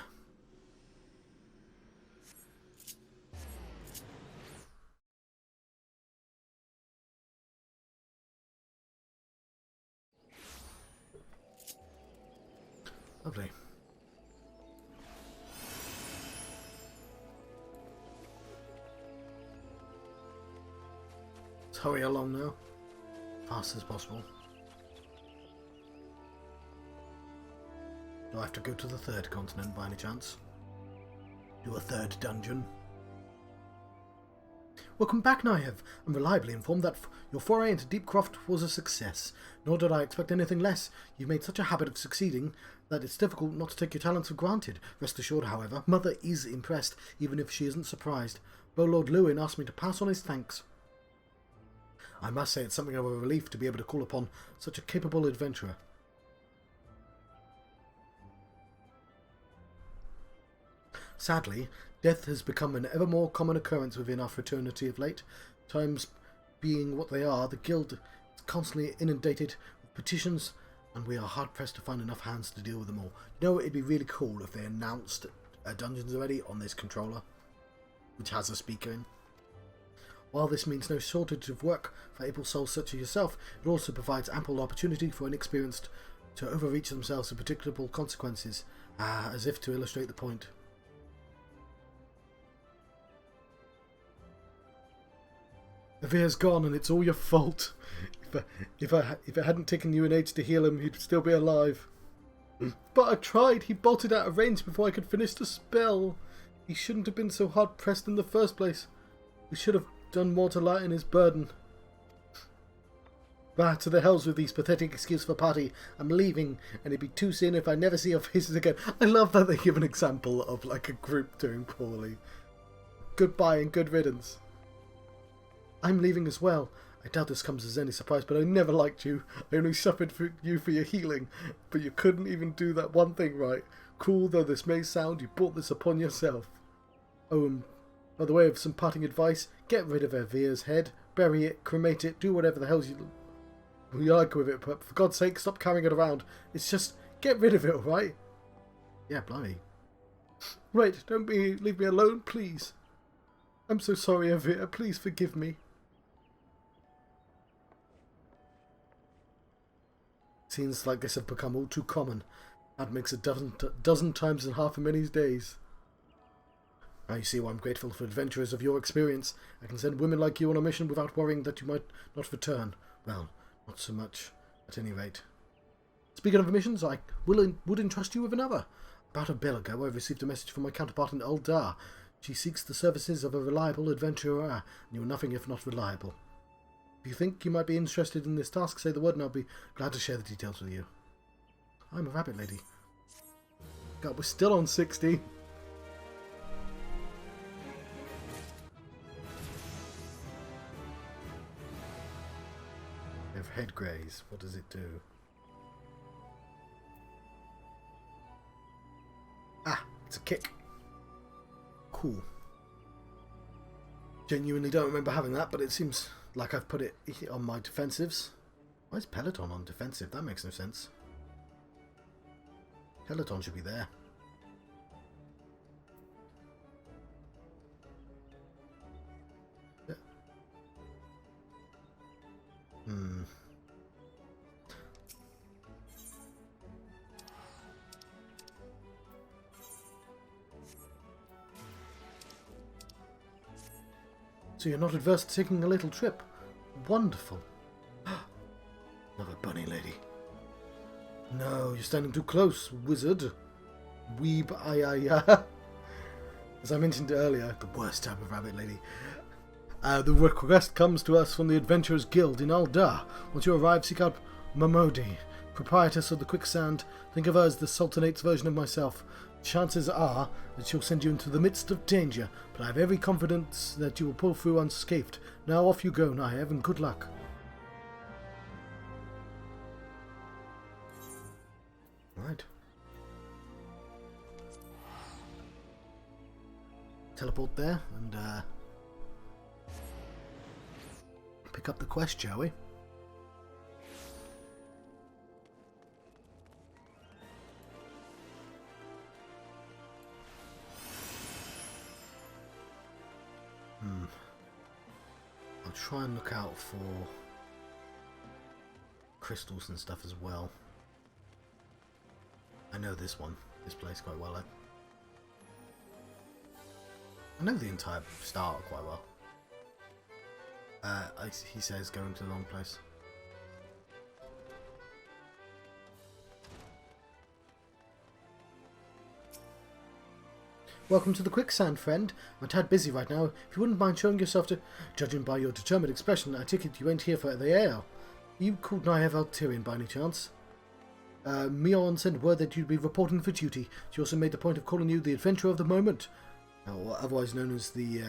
Lovely. Let's hurry along now. Fast as possible. Do I have to go to the third continent by any chance? Do a third dungeon? Welcome back, Naev. I'm reliably informed that your foray into Deepcroft was a success. Nor did I expect anything less. You've made such a habit of succeeding that it's difficult not to take your talents for granted. Rest assured, however, Mother is impressed, even if she isn't surprised. Lord Lewin asked me to pass on his thanks. I must say it's something of a relief to be able to call upon such a capable adventurer. Sadly, death has become an ever more common occurrence within our fraternity of late. Times being what they are, the guild is constantly inundated with petitions, and we are hard-pressed to find enough hands to deal with them all. You know, it'd be really cool if they announced Dungeons already on this controller, which has a speaker in. While this means no shortage of work for able souls such as yourself, it also provides ample opportunity for inexperienced to overreach themselves with predictable consequences, as if to illustrate the point. Avir's gone and it's all your fault. If it hadn't taken you an age to heal him, he'd still be alive. But I tried. He bolted out of range before I could finish the spell. He shouldn't have been so hard pressed in the first place. We should have done more to lighten his burden. Bah, to the hells with these pathetic excuses for party. I'm leaving, and it'd be too soon if I never see your faces again. I love that they give an example of like a group doing poorly. Goodbye and good riddance. I'm leaving as well. I doubt this comes as any surprise, but I never liked you. I only suffered for you for your healing, but you couldn't even do that one thing right. Cruel though this may sound, you brought this upon yourself. Oh, and by the way of some parting advice, get rid of Avir's head, bury it, cremate it, do whatever the hell you like with it, but for God's sake, stop carrying it around. It's just, get rid of it, alright? Yeah, blimey. Right, leave me alone, please. I'm so sorry, Avir, please forgive me. Scenes like this have become all too common. That makes a dozen times in half a many days. Now you see why I'm grateful for adventurers of your experience. I can send women like you on a mission without worrying that you might not return. Well, not so much, at any rate. Speaking of missions, I would entrust you with another. About a bell ago, I received a message from my counterpart in Uldar. She seeks the services of a reliable adventurer, and you are nothing if not reliable. If you think you might be interested in this task, say the word and I'll be glad to share the details with you. I'm a rabbit lady. God, we're still on 60. We have head graze. What does it do? Ah, it's a kick. Cool. Genuinely don't remember having that, but it seems like I've put it on my defensives. Why is Peloton on defensive? That makes no sense. Peloton should be there. Yeah. So you're not adverse to taking a little trip? Wonderful. Another bunny lady. No, you're standing too close, wizard. Weeb ayaya. As I mentioned earlier, the worst type of rabbit lady. The request comes to us from the Adventurers Guild in Uldar. Once you arrive, seek out Miqo'te, proprietress of the Quicksand. Think of her as the Sultanate's version of myself. Chances are that she'll send you into the midst of danger, but I have every confidence that you will pull through unscathed. Now off you go, Naev, and good luck. Right. Teleport there and pick up the quest, shall we? I'll try and look out for crystals and stuff as well. I know this place quite well. I know the entire start quite well. He says going to the wrong place. Welcome to the quicksand, friend. I'm a tad busy right now. If you wouldn't mind showing yourself to... Judging by your determined expression, I take it you ain't here for the ale. You called Ny'aeve Tyrion by any chance? Mion sent word that you'd be reporting for duty. She also made the point of calling you the adventurer of the moment. Or otherwise known as the,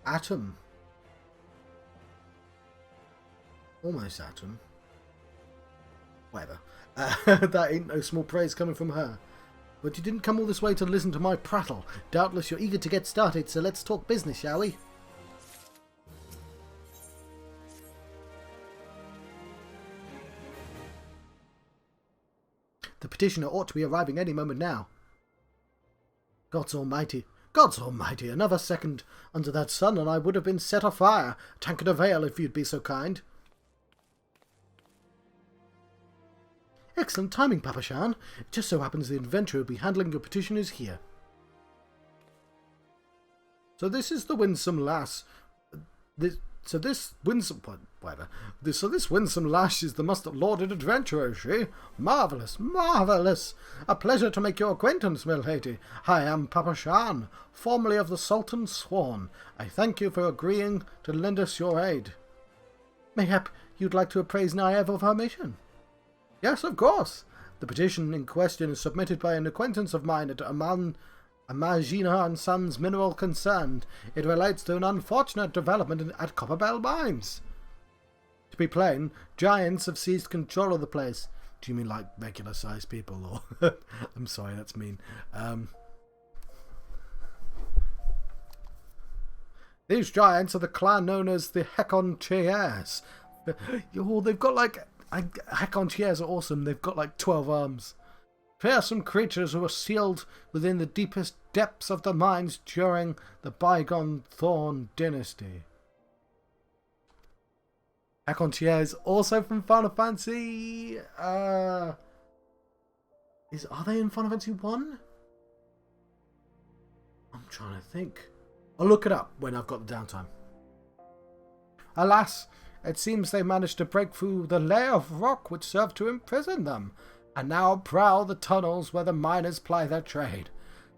Atom. Almost Atom. Whatever. That ain't no small praise coming from her. But you didn't come all this way to listen to my prattle. Doubtless you're eager to get started, so let's talk business, shall we? The petitioner ought to be arriving any moment now. Gods almighty, another second under that sun and I would have been set afire. A tankard of ale, if you'd be so kind. Excellent timing, Papa Shan. It just so happens the adventurer who'll be handling your petition is here. So this is the winsome lass. This winsome lass is the must-lauded adventurer, is she? Marvellous, marvellous! A pleasure to make your acquaintance, Miqo'te. I am Papa Shan, formerly of the Sultan's Sworn. I thank you for agreeing to lend us your aid. Mayhap you'd like to appraise Ny'aeve of her mission? Yes, of course. The petition in question is submitted by an acquaintance of mine at Imagina and Sons Mineral Concerned. It relates to an unfortunate development at Copperbell Mines. To be plain, giants have seized control of the place. Do you mean like regular-sized people, or... I'm sorry, that's mean. These giants are the clan known as the Hecontiers. Oh, they've got like... Hecontiers are awesome. They've got like 12 arms. Fearsome creatures who were sealed within the deepest depths of the mines during the bygone Thorn dynasty. Hecontiers also from Final Fantasy... Are they in Final Fantasy 1? I'm trying to think. I'll look it up when I've got the downtime. Alas, it seems they managed to break through the layer of rock which served to imprison them, and now prowl the tunnels where the miners ply their trade.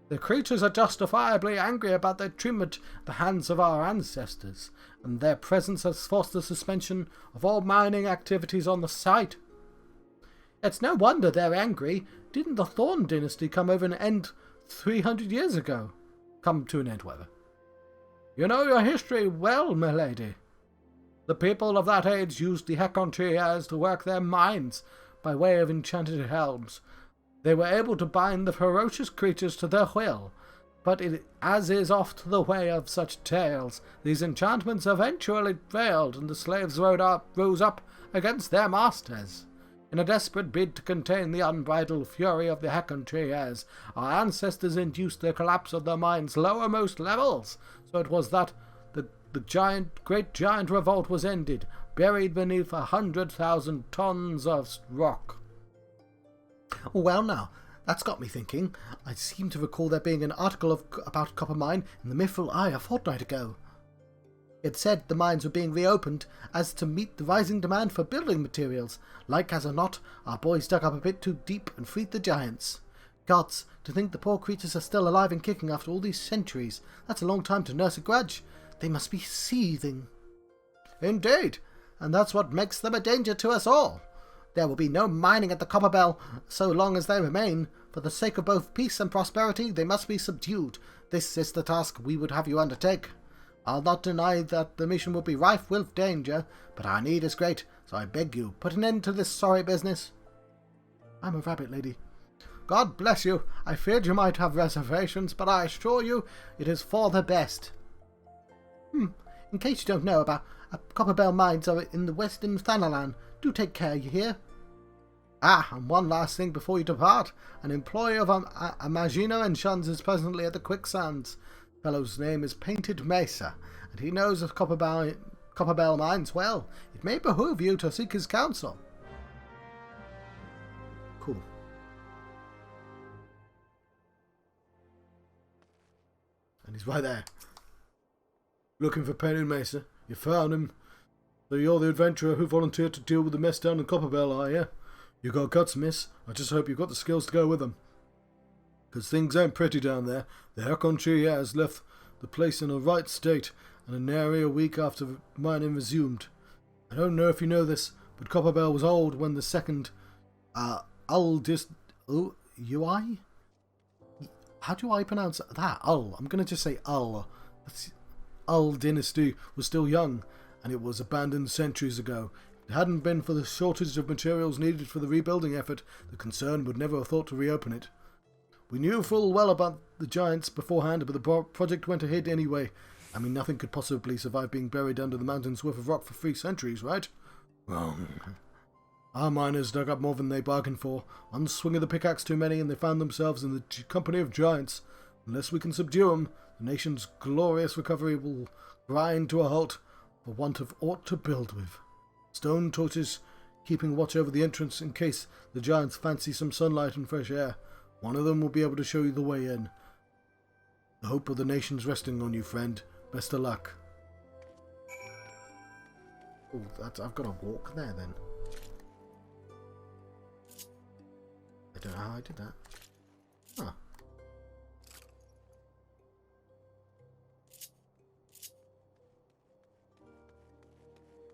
The creatures are justifiably angry about their treatment at the hands of our ancestors, and their presence has forced the suspension of all mining activities on the site. It's no wonder they're angry. Didn't the Thorn dynasty come over an end 300 years ago? Come to an end, whatever. You know your history well, my lady. The people of that age used the Hecontiers to work their mines by way of enchanted helms. They were able to bind the ferocious creatures to their will, but as is oft the way of such tales, these enchantments eventually failed and the slaves rose up against their masters. In a desperate bid to contain the unbridled fury of the Hecontiers, our ancestors induced the collapse of the mine's lowermost levels, so it was that the great giant revolt was ended, buried beneath 100,000 tons of rock. Well now, that's got me thinking. I seem to recall there being an article about Copper Mine in the Mithril Eye a fortnight ago. It said the mines were being reopened as to meet the rising demand for building materials. Like as or not, our boys dug up a bit too deep and freed the giants. Gods, to think the poor creatures are still alive and kicking after all these centuries. That's a long time to nurse a grudge. They must be seething. Indeed, and that's what makes them a danger to us all. There will be no mining at the Copperbell so long as they remain. For the sake of both peace and prosperity, they must be subdued. This is the task we would have you undertake. I'll not deny that the mission will be rife with danger, but our need is great, so I beg you, put an end to this sorry business. I'm a rabbit lady. God bless you. I feared you might have reservations, but I assure you it is for the best. In case you don't know about Copperbell Mines are in the western Thanalan. Do take care, you hear? And one last thing before you depart. An employee of Imagina and Sons is presently at the quicksands. Fellow's name is Painted Mesa, and he knows of Copperbell Mines well. It may behoove you to seek his counsel. Cool. And he's right there. Looking for Painted Mesa. You found him. So you're the adventurer who volunteered to deal with the mess down in Copperbell, are you? You got guts, miss. I just hope you've got the skills to go with them. Because things ain't pretty down there. The Aircon tree has left the place in a right state, and nary a week after mining resumed. I don't know if you know this, but Copperbell was old when the second UI? How do I pronounce that? I'm going to just say dynasty was still young, and it was abandoned centuries ago. If it hadn't been for the shortage of materials needed for the rebuilding effort, the concern would never have thought to reopen it. We knew full well about the giants beforehand, but the project went ahead anyway. I mean, nothing could possibly survive being buried under the mountain's worth of rock for 3 centuries, right? Wrong. Our miners dug up more than they bargained for. One swing of the pickaxe too many, and they found themselves in the company of giants. Unless we can subdue them, the nation's glorious recovery will grind to a halt for want of aught to build with. Stone torches keeping watch over the entrance in case the giants fancy some sunlight and fresh air. One of them will be able to show you the way in. The hope of the nation's resting on you, friend. Best of luck. Oh, I've got to walk there then. I don't know how I did that. Huh.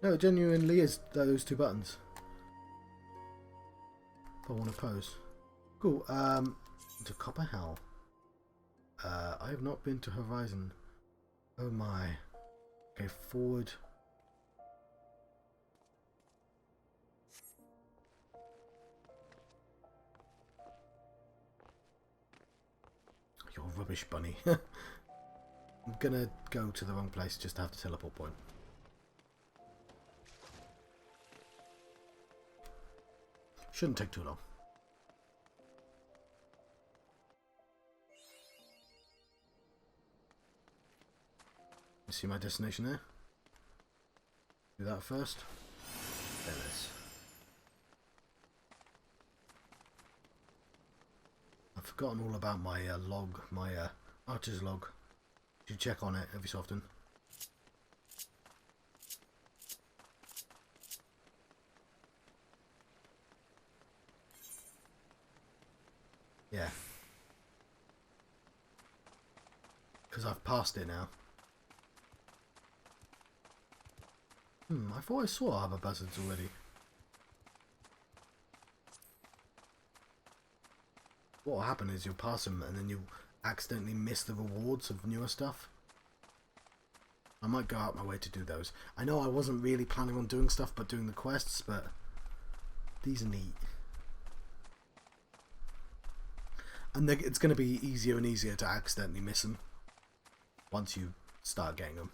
No, it genuinely is those 2 buttons. If I want to pose. Cool, to Copper Hell. I have not been to Horizon. Oh my. Okay, forward. You're rubbish, bunny. I'm gonna go to the wrong place just to have the teleport point. Shouldn't take too long. You see my destination there? Do that first. There it is. I've forgotten all about my log, my archer's log. You check on it every so often. Yeah. Because I've passed it now. I thought I saw other buzzards already. What will happen is you'll pass them and then you'll accidentally miss the rewards of newer stuff. I might go out my way to do those. I know I wasn't really planning on doing stuff but doing the quests, but these are neat. And it's going to be easier and easier to accidentally miss them once you start getting them.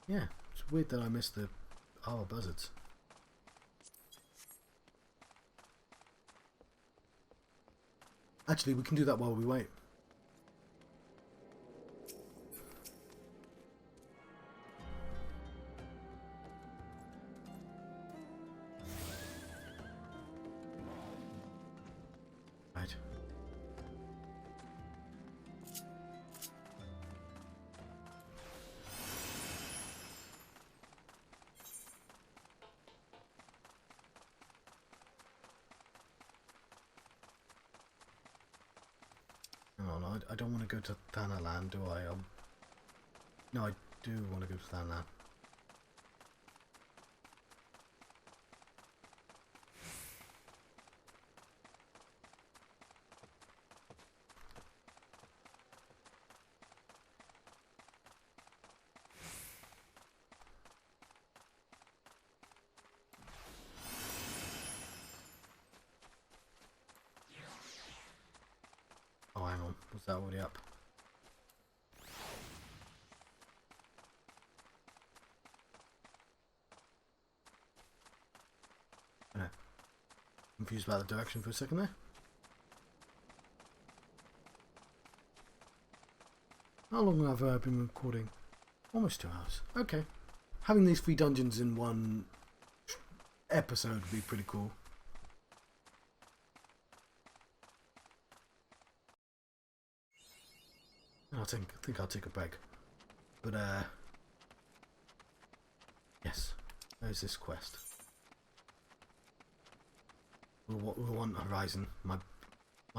Yeah, it's weird that I missed the buzzards. Actually, we can do that while we wait. Right. No, I don't want to go to Thanalan, do I? No, I do want to go to Thanalan. Oh, hang on. Was that already up? No. Confused about the direction for a second there. How long have I been recording? Almost 2 hours. Okay. Having these 3 dungeons in one episode would be pretty cool. I think I'll take a break. But, yes. There's this quest. We'll want Horizon. My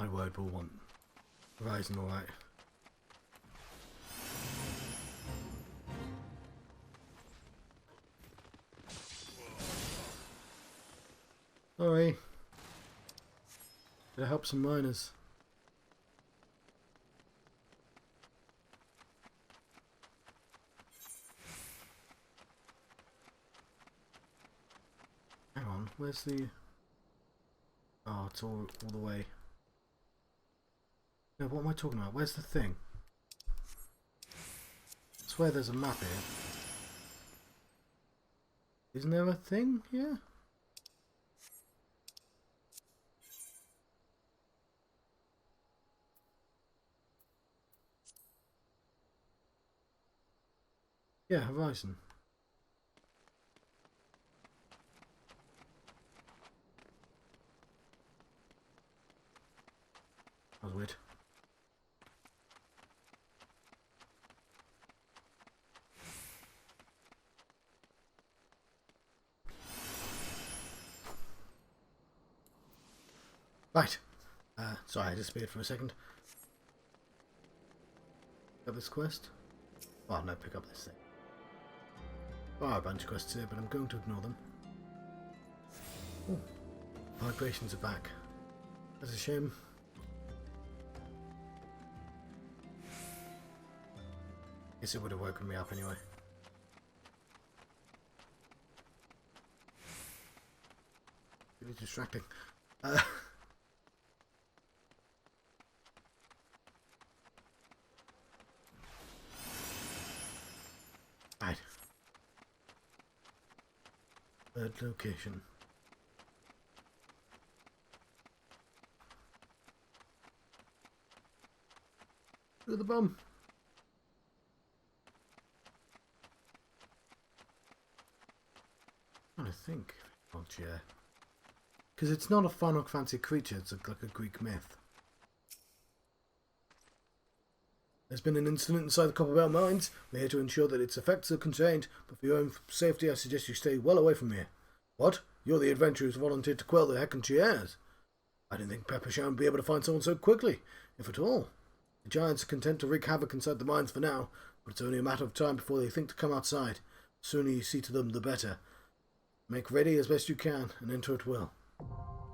My word, we'll want Horizon, alright. Sorry. Gotta help some miners. Hang on, where's the... Oh, it's all the way. No, what am I talking about? Where's the thing? I swear there's a map here. Isn't there a thing here? Yeah, Horizon. That was weird. Right. Sorry, I disappeared for a second. Pick up this quest. Oh no, pick up this thing. There are a bunch of quests here, but I'm going to ignore them. Ooh. Vibrations are back. That's a shame. Guess it would have woken me up anyway. Really distracting. Right. Third location. Look at the bum. I think. Oh, yeah. Because it's not a Final Fantasy creature, it's like a Greek myth. There's been an incident inside the Copperbell mines. We're here to ensure that its effects are contained, but for your own safety I suggest you stay well away from here. What? You're the adventurers who volunteered to quell the Heckenchiers. I didn't think Peppershow would be able to find someone so quickly, if at all. The giants are content to wreak havoc inside the mines for now, but it's only a matter of time before they think to come outside. The sooner you see to them, the better. Make ready as best you can, and enter at will. Oh.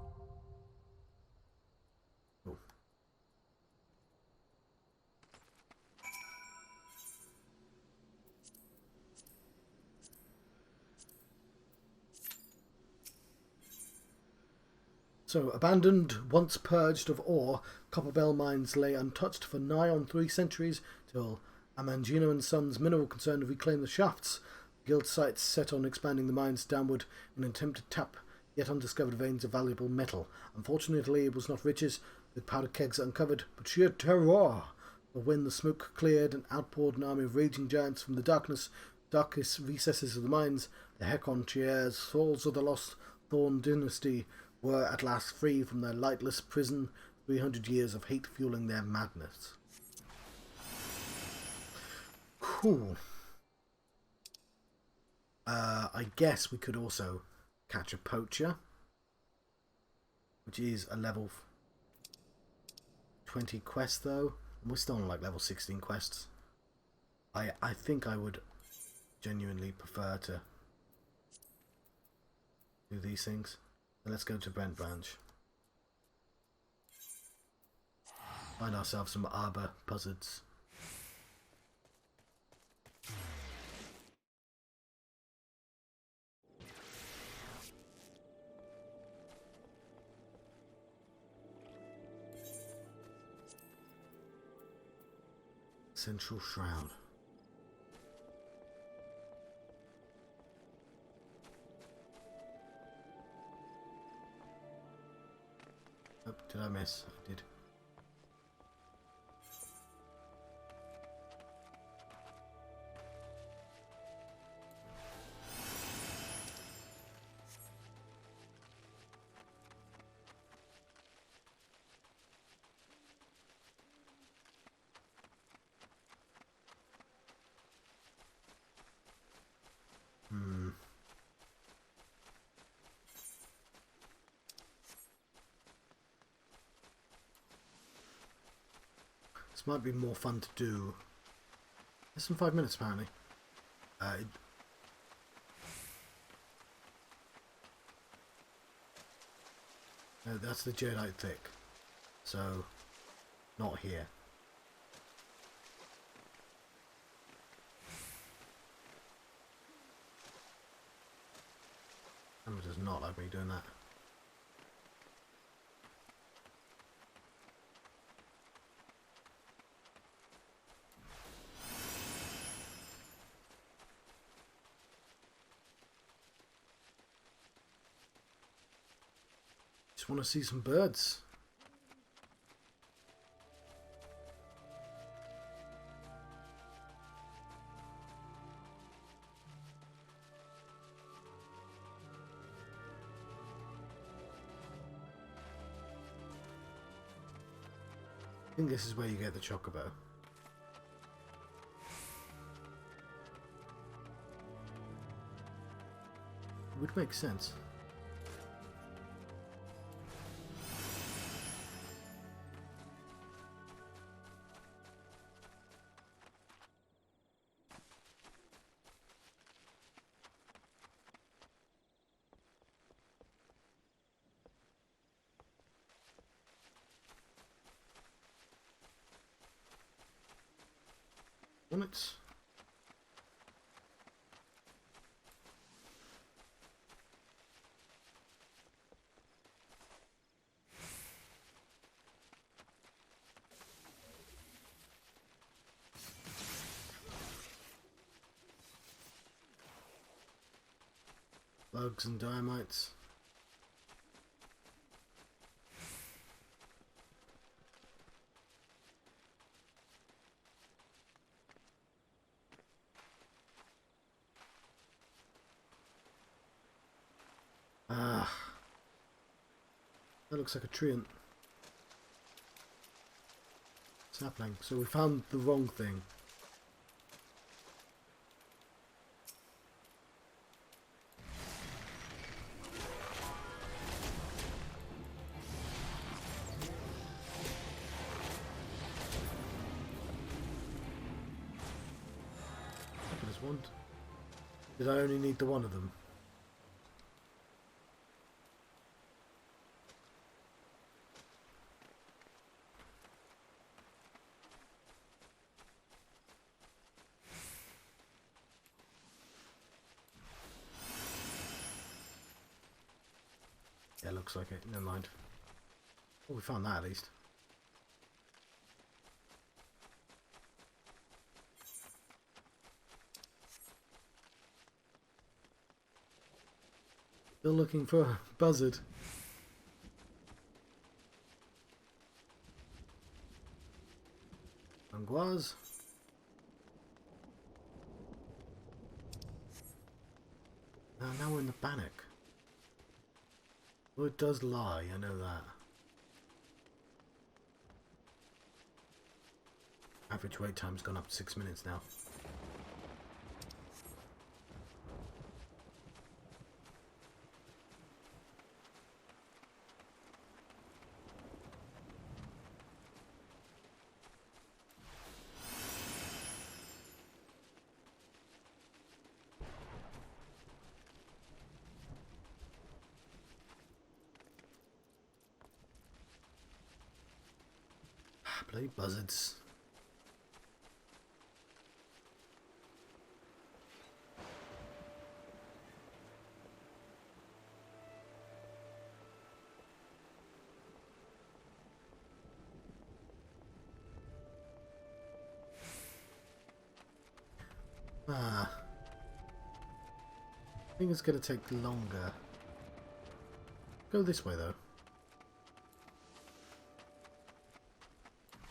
So, abandoned, once purged of ore, Copperbell mines lay untouched for nigh on 3 centuries till Amangino and Sons mineral concern reclaimed the shafts. The guild sites set on expanding the mines downward in an attempt to tap yet undiscovered veins of valuable metal. Unfortunately, it was not riches with powder kegs uncovered, but sheer terror. But when the smoke cleared and outpoured an army of raging giants from the darkest recesses of the mines, the Heckenchiers, souls of the lost Thorn dynasty, were at last free from their lightless prison, 300 years of hate fueling their madness. Cool. I guess we could also catch a poacher, which is a level 20 quest though. And we're still on like level 16 quests. I think I would genuinely prefer to do these things. So let's go to Brent Branch. Find ourselves some arbor buzzards. Central Shroud. Oh, did I miss? I did. This might be more fun to do. Less than 5 minutes apparently. No, that's the jadeite thick. So, not here. Emma does not like me doing that. Just want to see some birds. I think this is where you get the chocobo. It would make sense. Hornets. Bugs and dynamites. That looks like a treant. Sapling. So we found the wrong thing. There's one. Did I only need the one of them? Yeah, looks like it. Never mind. Oh, we found that at least. Still looking for a buzzard. Angoise. Now we're in the Bannock. Well, it does lie, I know that. Average wait time's gone up to 6 minutes now. Bloody buzzards. I think it's going to take longer. Go this way though.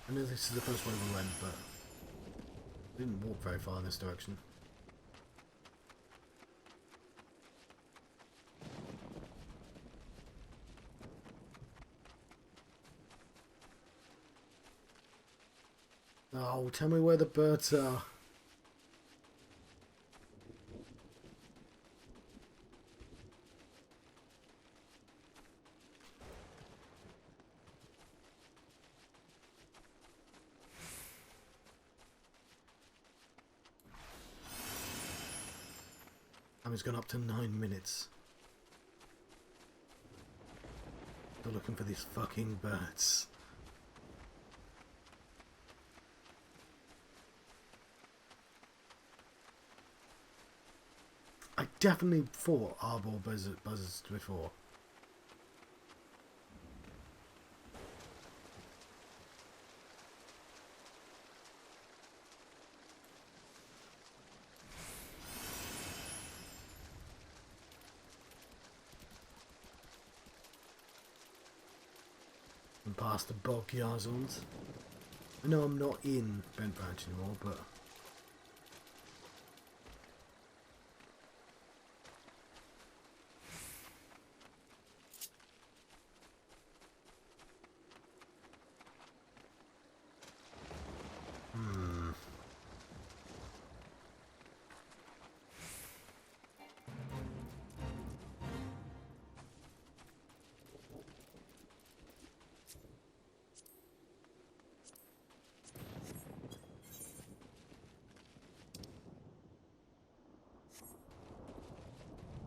I know this is the first way we went, but I didn't walk very far in this direction. Oh, tell me where the birds are. And it's gone up to 9 minutes. Still looking for these fucking birds. I definitely fought arbor buzzards before. And past the bog Yarzons. I know I'm not in Bent Branch anymore, but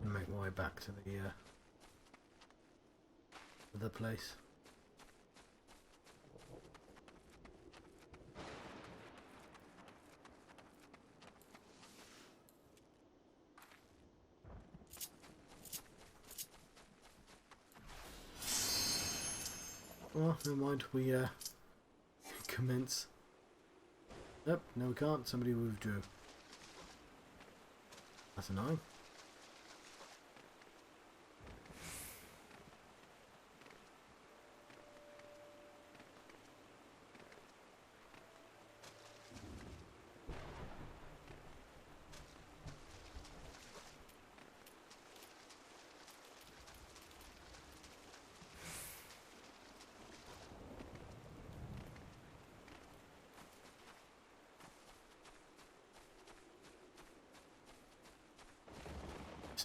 I'll make my way back to the place. Oh, never mind. We commence. Nope, no we can't. Somebody withdrew. That's annoying.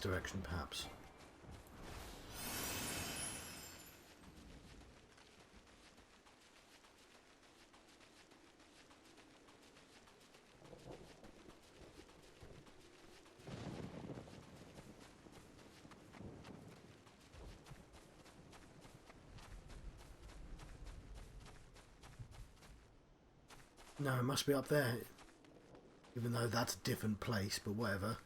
Direction perhaps. No, it must be up there, even though that's a different place, but whatever.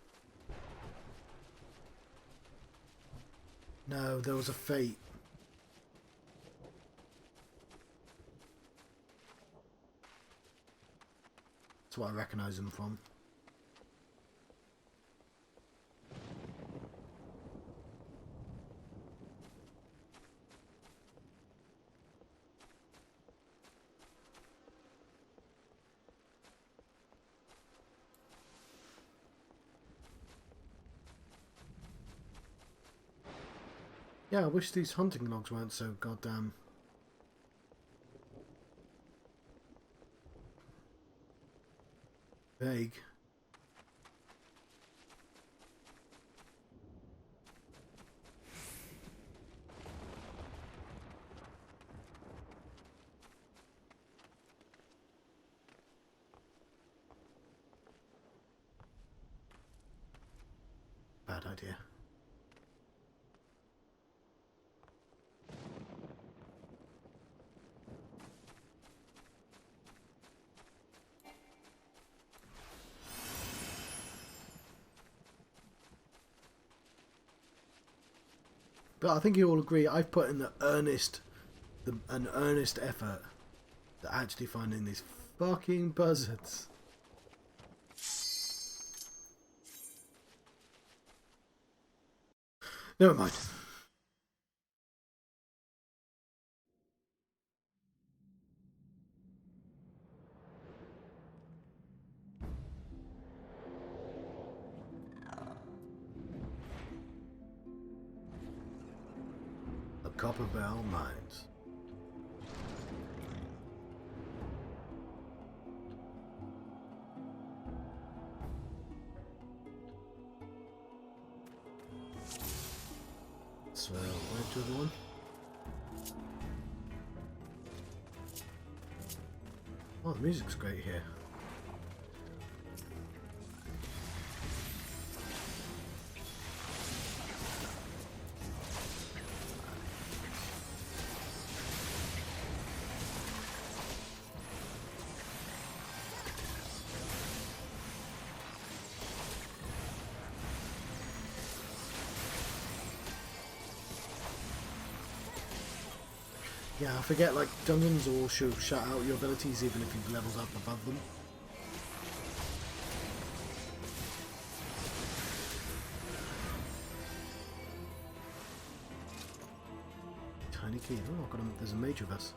No, there was a fate. That's what I recognise them from. Yeah, I wish these hunting logs weren't so goddamn vague. Bad idea. But I think you all agree I've put in an earnest effort to actually finding these fucking buzzards. Never mind. The Copper Bell Mines. So, where's the other one? Oh, the music's great here. Yeah, I forget, like, dungeons all should shout out your abilities even if you've leveled up above them. Tiny key. Oh, I've got there's a mage of us.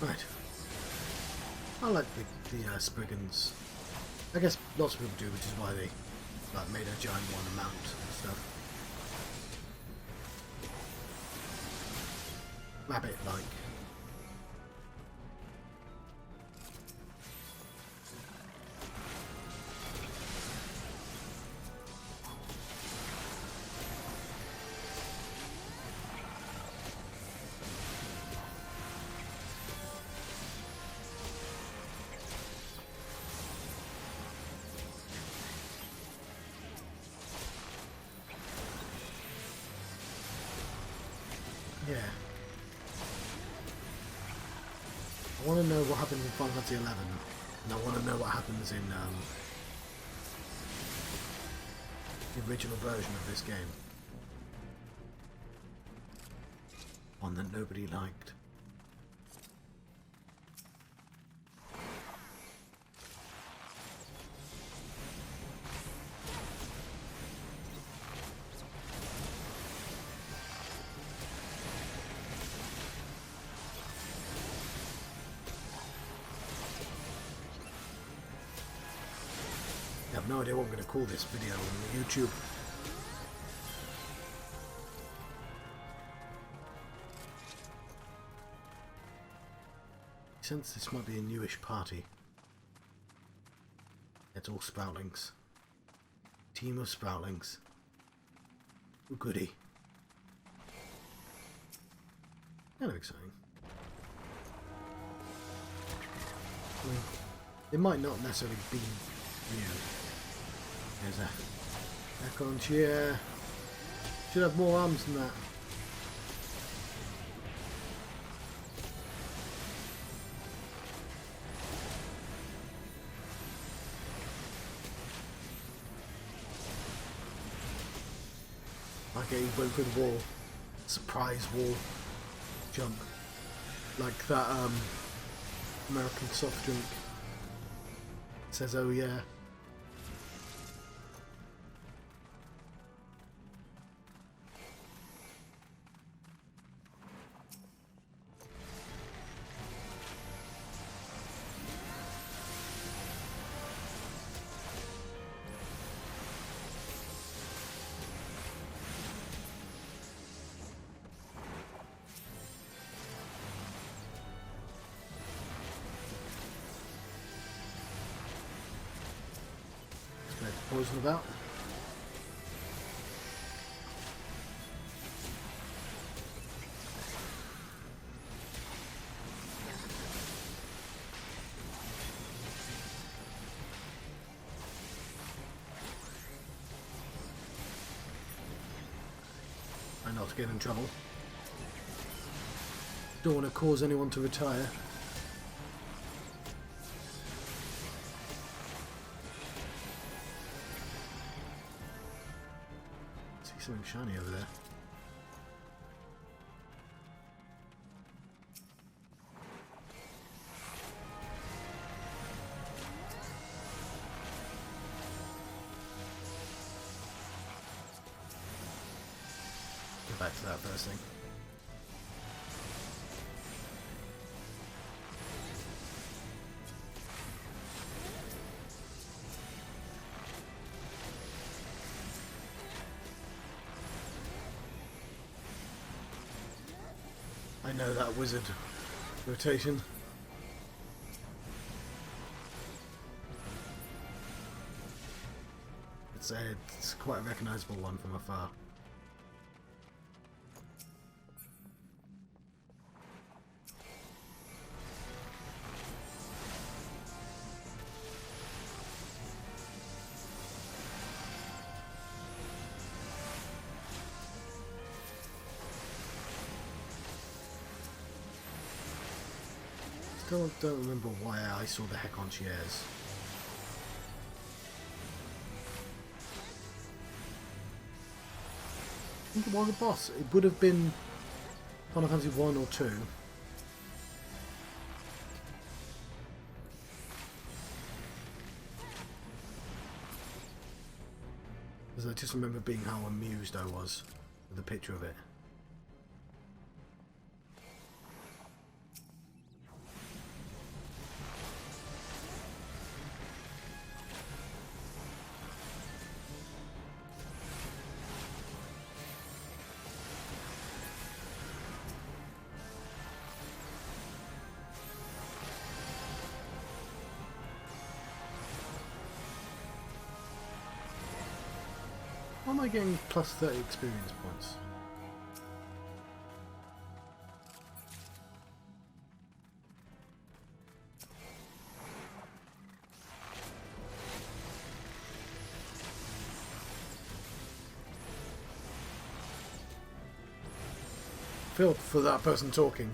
Right. I like the Spriggans. I guess lots of people do, which is why they like made a giant one a mount and stuff. Rabbit-like. Yeah. I want to know what happens in Final Fantasy XI, and I want to know what happens in the original version of this game. One that nobody liked. I have no idea what I'm going to call this video on YouTube. I sense this might be a newish party. It's all Sproutlings. Team of Sproutlings. Oh, goody. Kind of exciting. I mean, it might not necessarily be new. There's a Aeons here. Should have more arms than that. Like a broken wall, surprise wall jump, like that American soft drink. It says, "Oh yeah." Poison about. And not to get in trouble. Don't want to cause anyone to retire. Something shiny over there. Go back to that first thing. I know that wizard rotation. It's quite a recognisable one from afar. Still don't remember why I saw the heck on chairs. I think it was a boss. It would have been Final Fantasy 1 or 2. Because I just remember being how amused I was with the picture of it. Why am I getting plus 30 experience points? Feel for that person talking.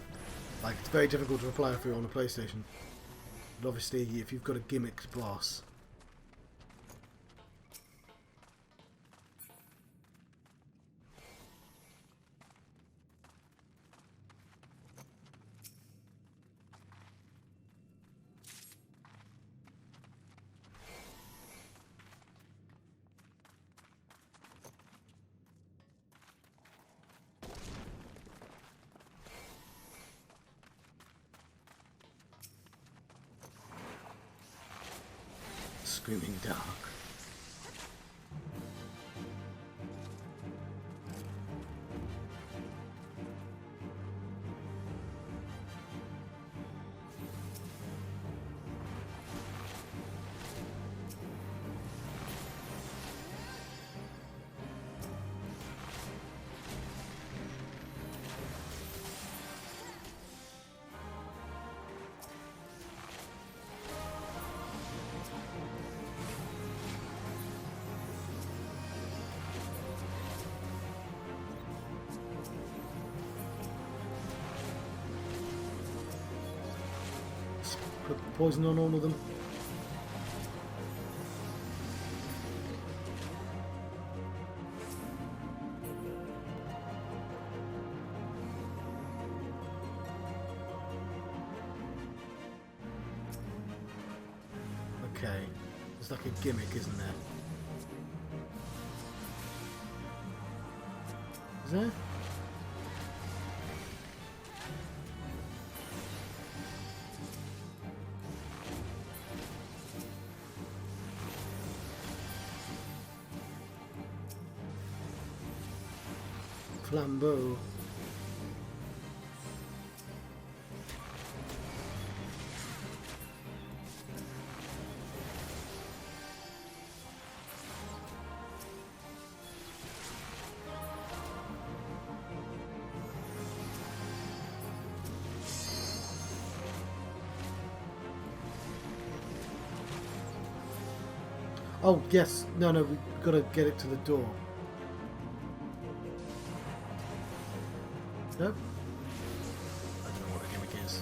Like, it's very difficult to reply if you're on a PlayStation. But obviously, if you've got a gimmick boss. Screaming dark. Put poison on all of them. Okay, it's like a gimmick, isn't there? Is there? Flambeau. Oh yes, no, we've got to get it to the door. Nope. I don't know what the gimmick is.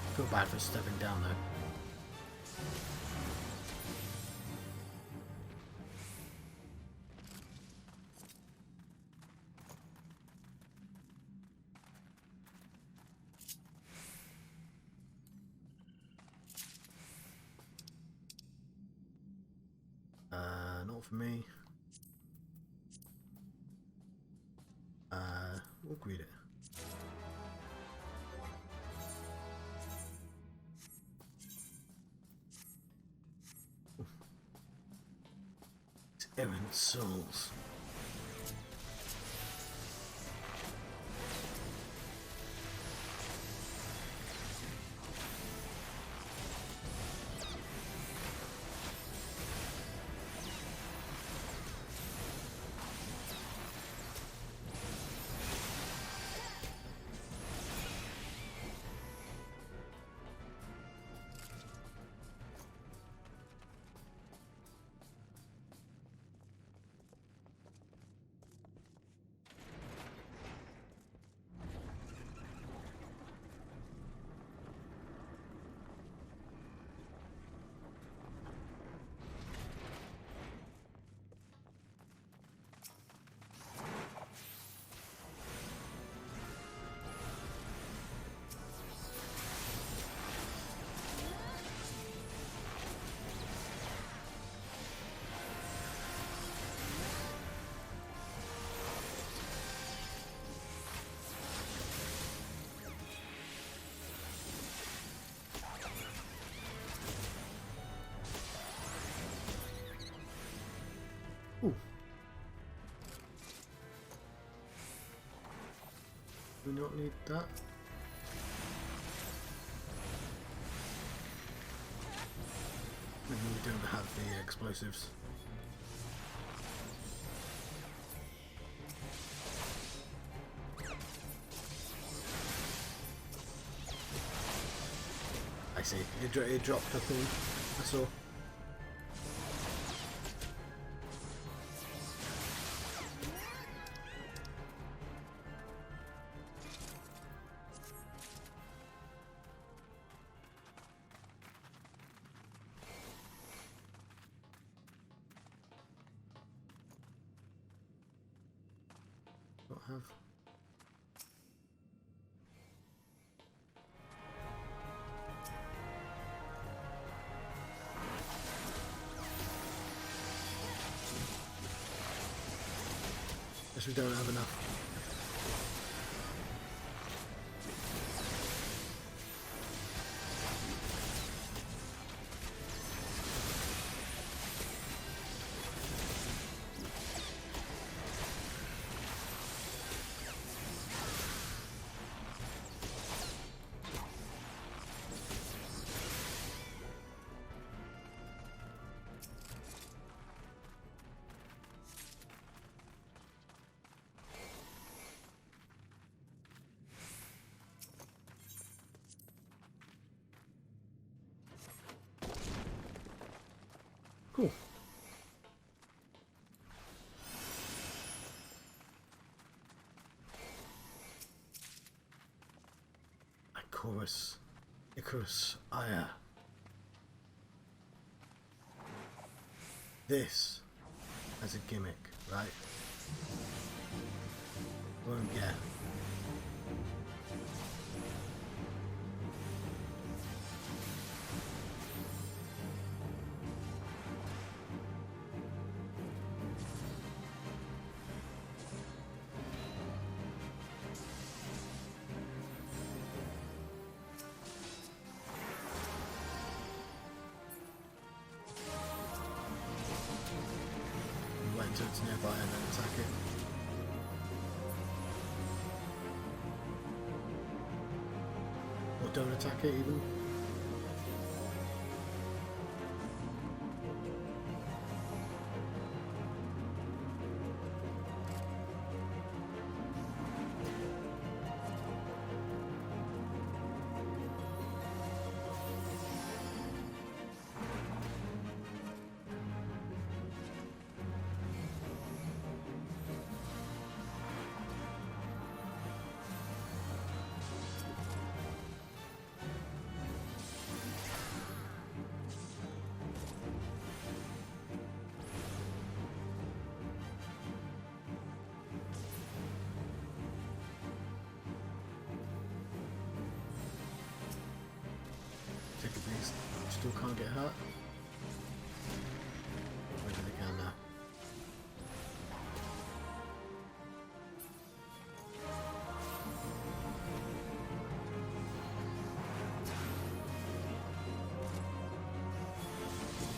I feel bad for stepping down though. Not for me. We'll read it. Errant souls. Ooh. Do we not need that? Maybe we don't have the explosives. I see. It dropped a thing. I saw. Not have. Guess we don't have enough. Cool. Icarus, Aya. This as a gimmick, right? Won't get. Wait until it's nearby and then attack it. Or don't attack it even. These still can't get hurt. Maybe they can now.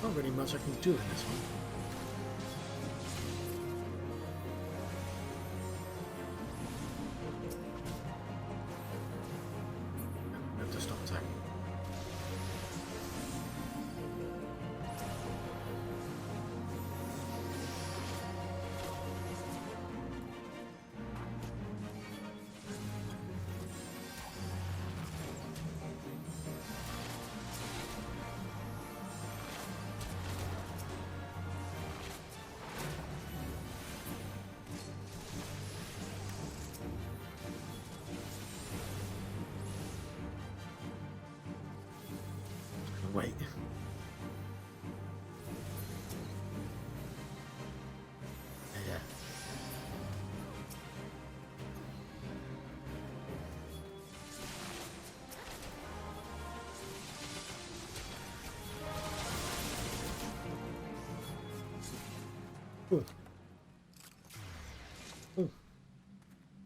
Not really much I can do in this one. wait. Yeah. Oh. Oh.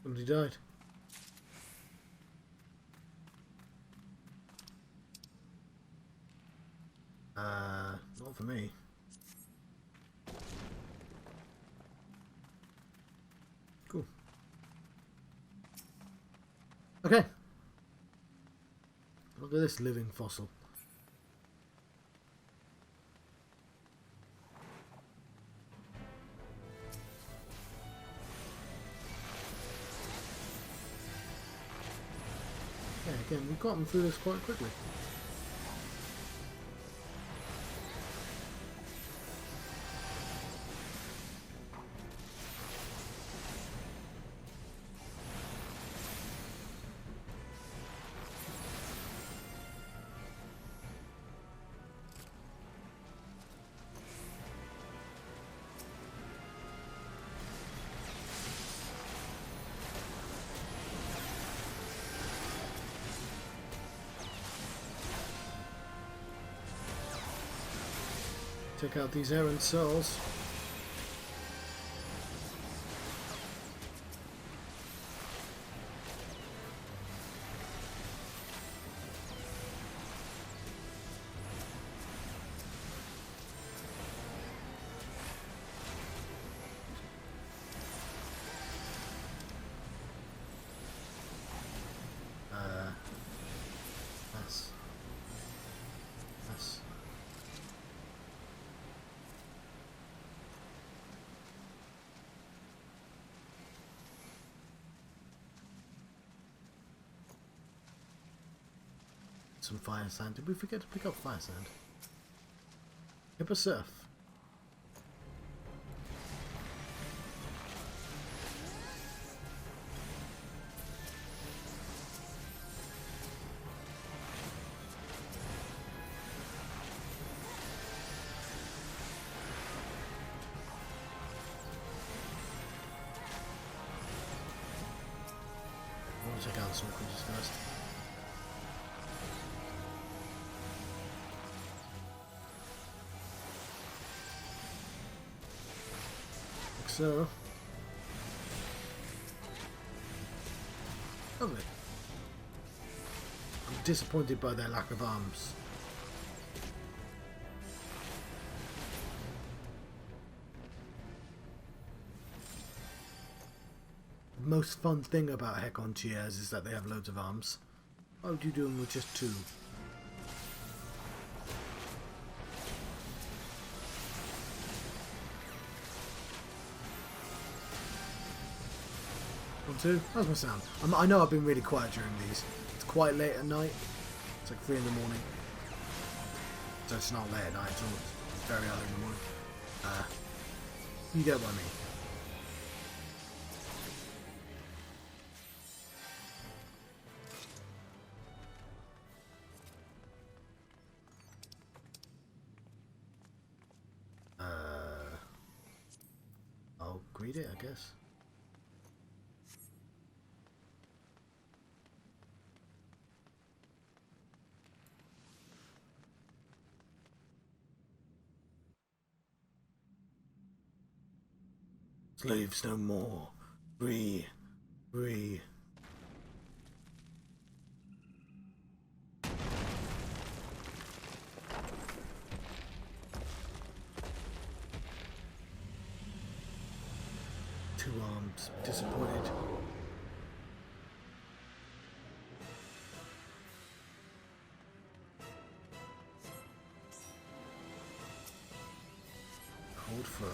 Somebody died. Not for me. Cool. Okay. Look at this living fossil. Yeah, again, we've gotten through this quite quickly. Check out these Aeons cells. That's some fire sand. Did we forget to pick up fire sand? Hippo surf. I want to check out some creatures first. So, lovely. I'm disappointed by their lack of arms. The most fun thing about Hekon Chiers is that they have loads of arms. Why would you do them with just two? Two. How's my sound? I know I've been really quiet during these. It's quite late at night. It's like 3 in the morning. So it's not late at night at all. It's very early in the morning. You get what I mean. I'll greet it, I guess. Slaves no more. Free. Free. Two arms. Disappointed. Cold foe.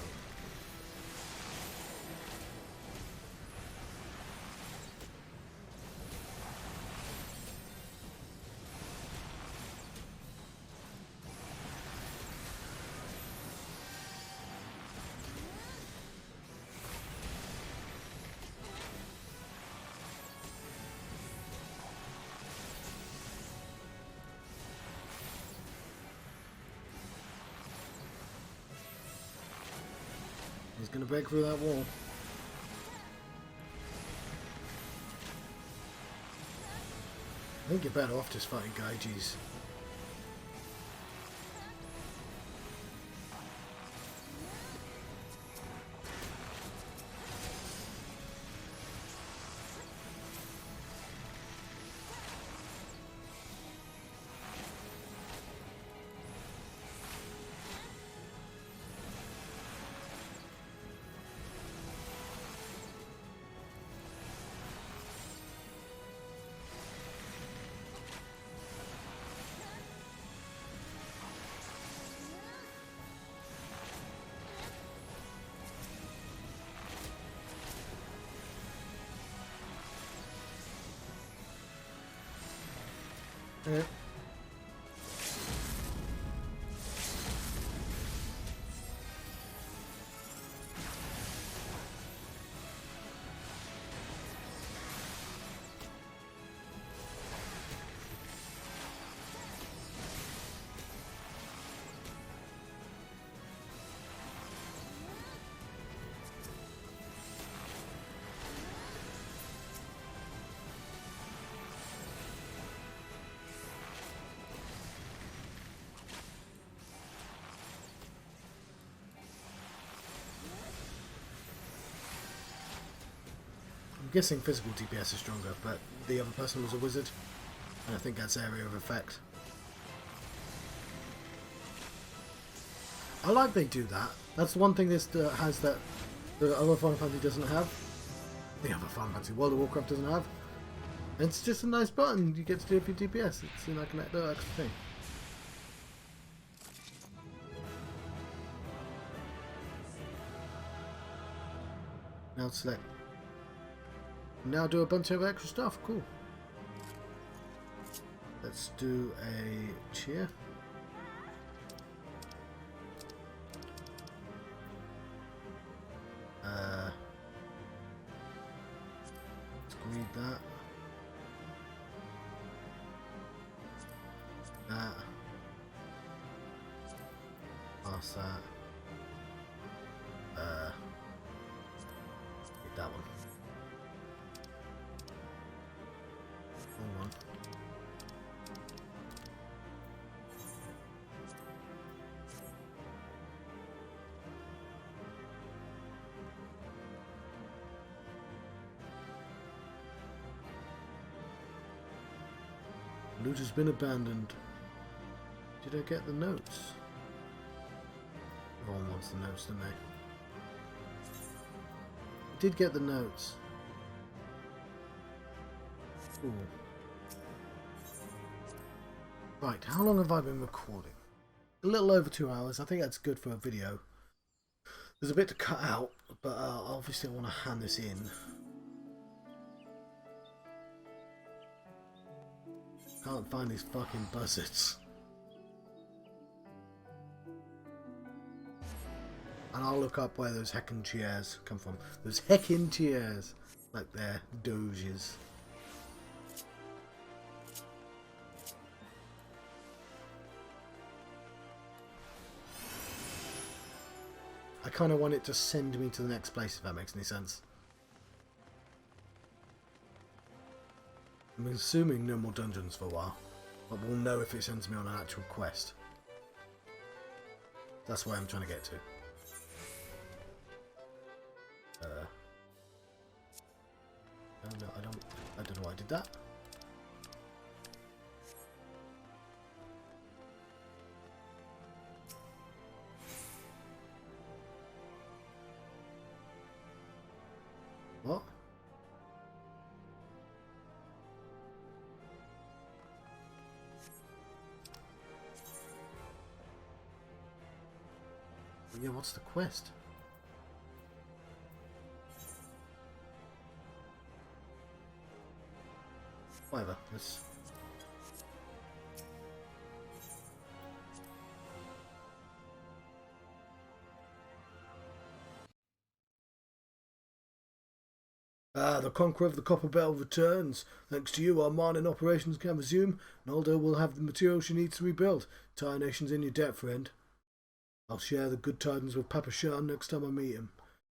He's going to break through that wall. I think you're better off just fighting Gaijis. Yeah. I'm guessing physical DPS is stronger, but the other person was a wizard, and I think that's area of effect. I like they do that. That's one thing this has that the other Final Fantasy doesn't have. The other Final Fantasy, World of Warcraft doesn't have. And it's just a nice button. You get to do it for DPS. It seems like an extra thing. Now select. Now do a bunch of extra stuff. Cool. Let's do a cheer. Let's read that. That. Pass that. Get that one. Hold on. Loot has been abandoned. Did I get the notes? Everyone wants the notes, don't they? I did get the notes. Ooh. Right, how long have I been recording? A little over 2 hours. I think that's good for a video. There's a bit to cut out, but obviously I want to hand this in. Can't find these fucking buzzards. And I'll look up where those heckin' chairs come from. Those heckin' chairs. Like they're doges. I kind of want it to send me to the next place, if that makes any sense. I'm assuming no more dungeons for a while, but we'll know if it sends me on an actual quest. That's where I'm trying to get to. No, I don't know why I did that. What? Yeah, what's the quest? Whatever, let's... Ah, the Conqueror of the Copper Belt returns. Thanks to you, our mining operations can resume, and Aldo will have the material she needs to rebuild. Entire nation's in your debt, friend. I'll share the good tidings with Papa Shan next time I meet him.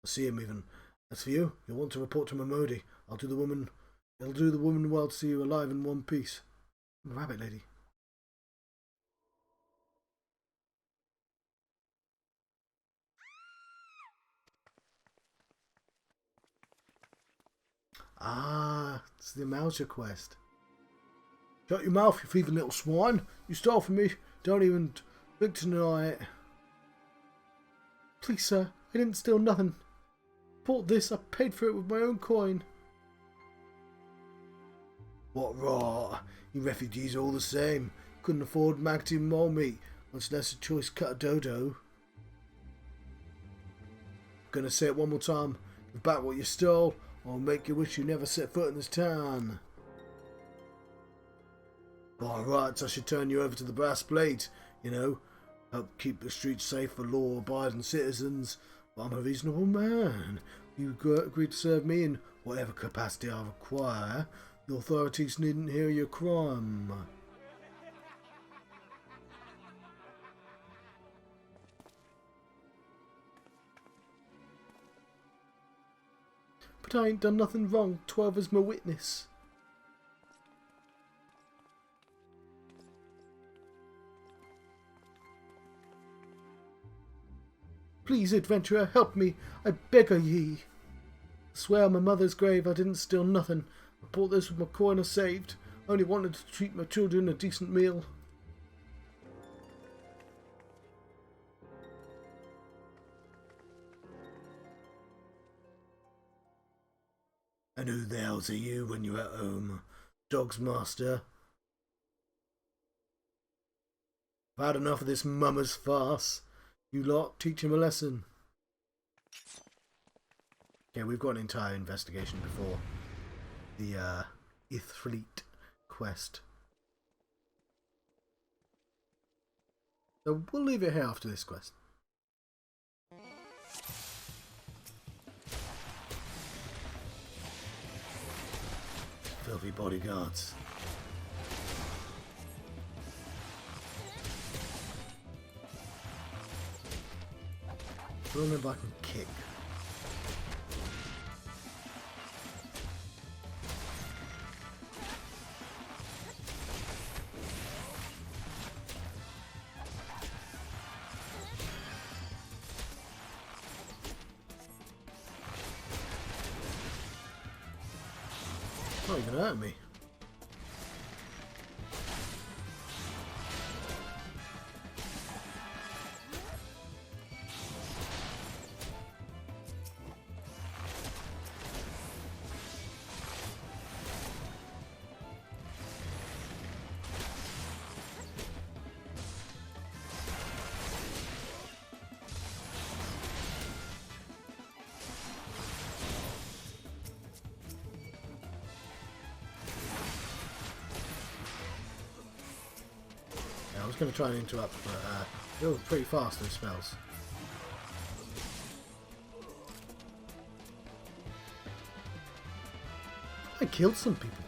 see him even. As for you, you'll want to report to Miqo'te. It'll do the woman well to see you alive in one piece. I'm a rabbit lady. Ah, it's the Mouser quest. Shut your mouth, you thieving little swine. You stole from me. Don't even think to deny it. Please, sir, I didn't steal nothing. Bought this, I paid for it with my own coin. What rot? You refugees are all the same. Couldn't afford Miqo'te mole meat, much less a choice cut of dodo. Gonna say it one more time. Give back what you stole, or I'll make you wish you never set foot in this town. By rights, I should turn you over to the brass plate, you know. Help keep the streets safe for law-abiding citizens. But I'm a reasonable man. You agree to serve me in whatever capacity I require. The authorities needn't hear your crime. But I ain't done nothing wrong. 12 is my witness. Please, adventurer, help me. I beg of ye. I swear on my mother's grave I didn't steal nothing. I bought this with my coin I saved. I only wanted to treat my children a decent meal. And who the hell's are you when you're at home? Dog's master. I've had enough of this mummer's farce. You lot, teach him a lesson. Okay, we've got an entire investigation before the XIV quest. So we'll leave it here after this quest. Filthy bodyguards. I don't know if I can kick. Not even hurt me. I was going to try and interrupt, but they were pretty fast, those spells. I killed some people.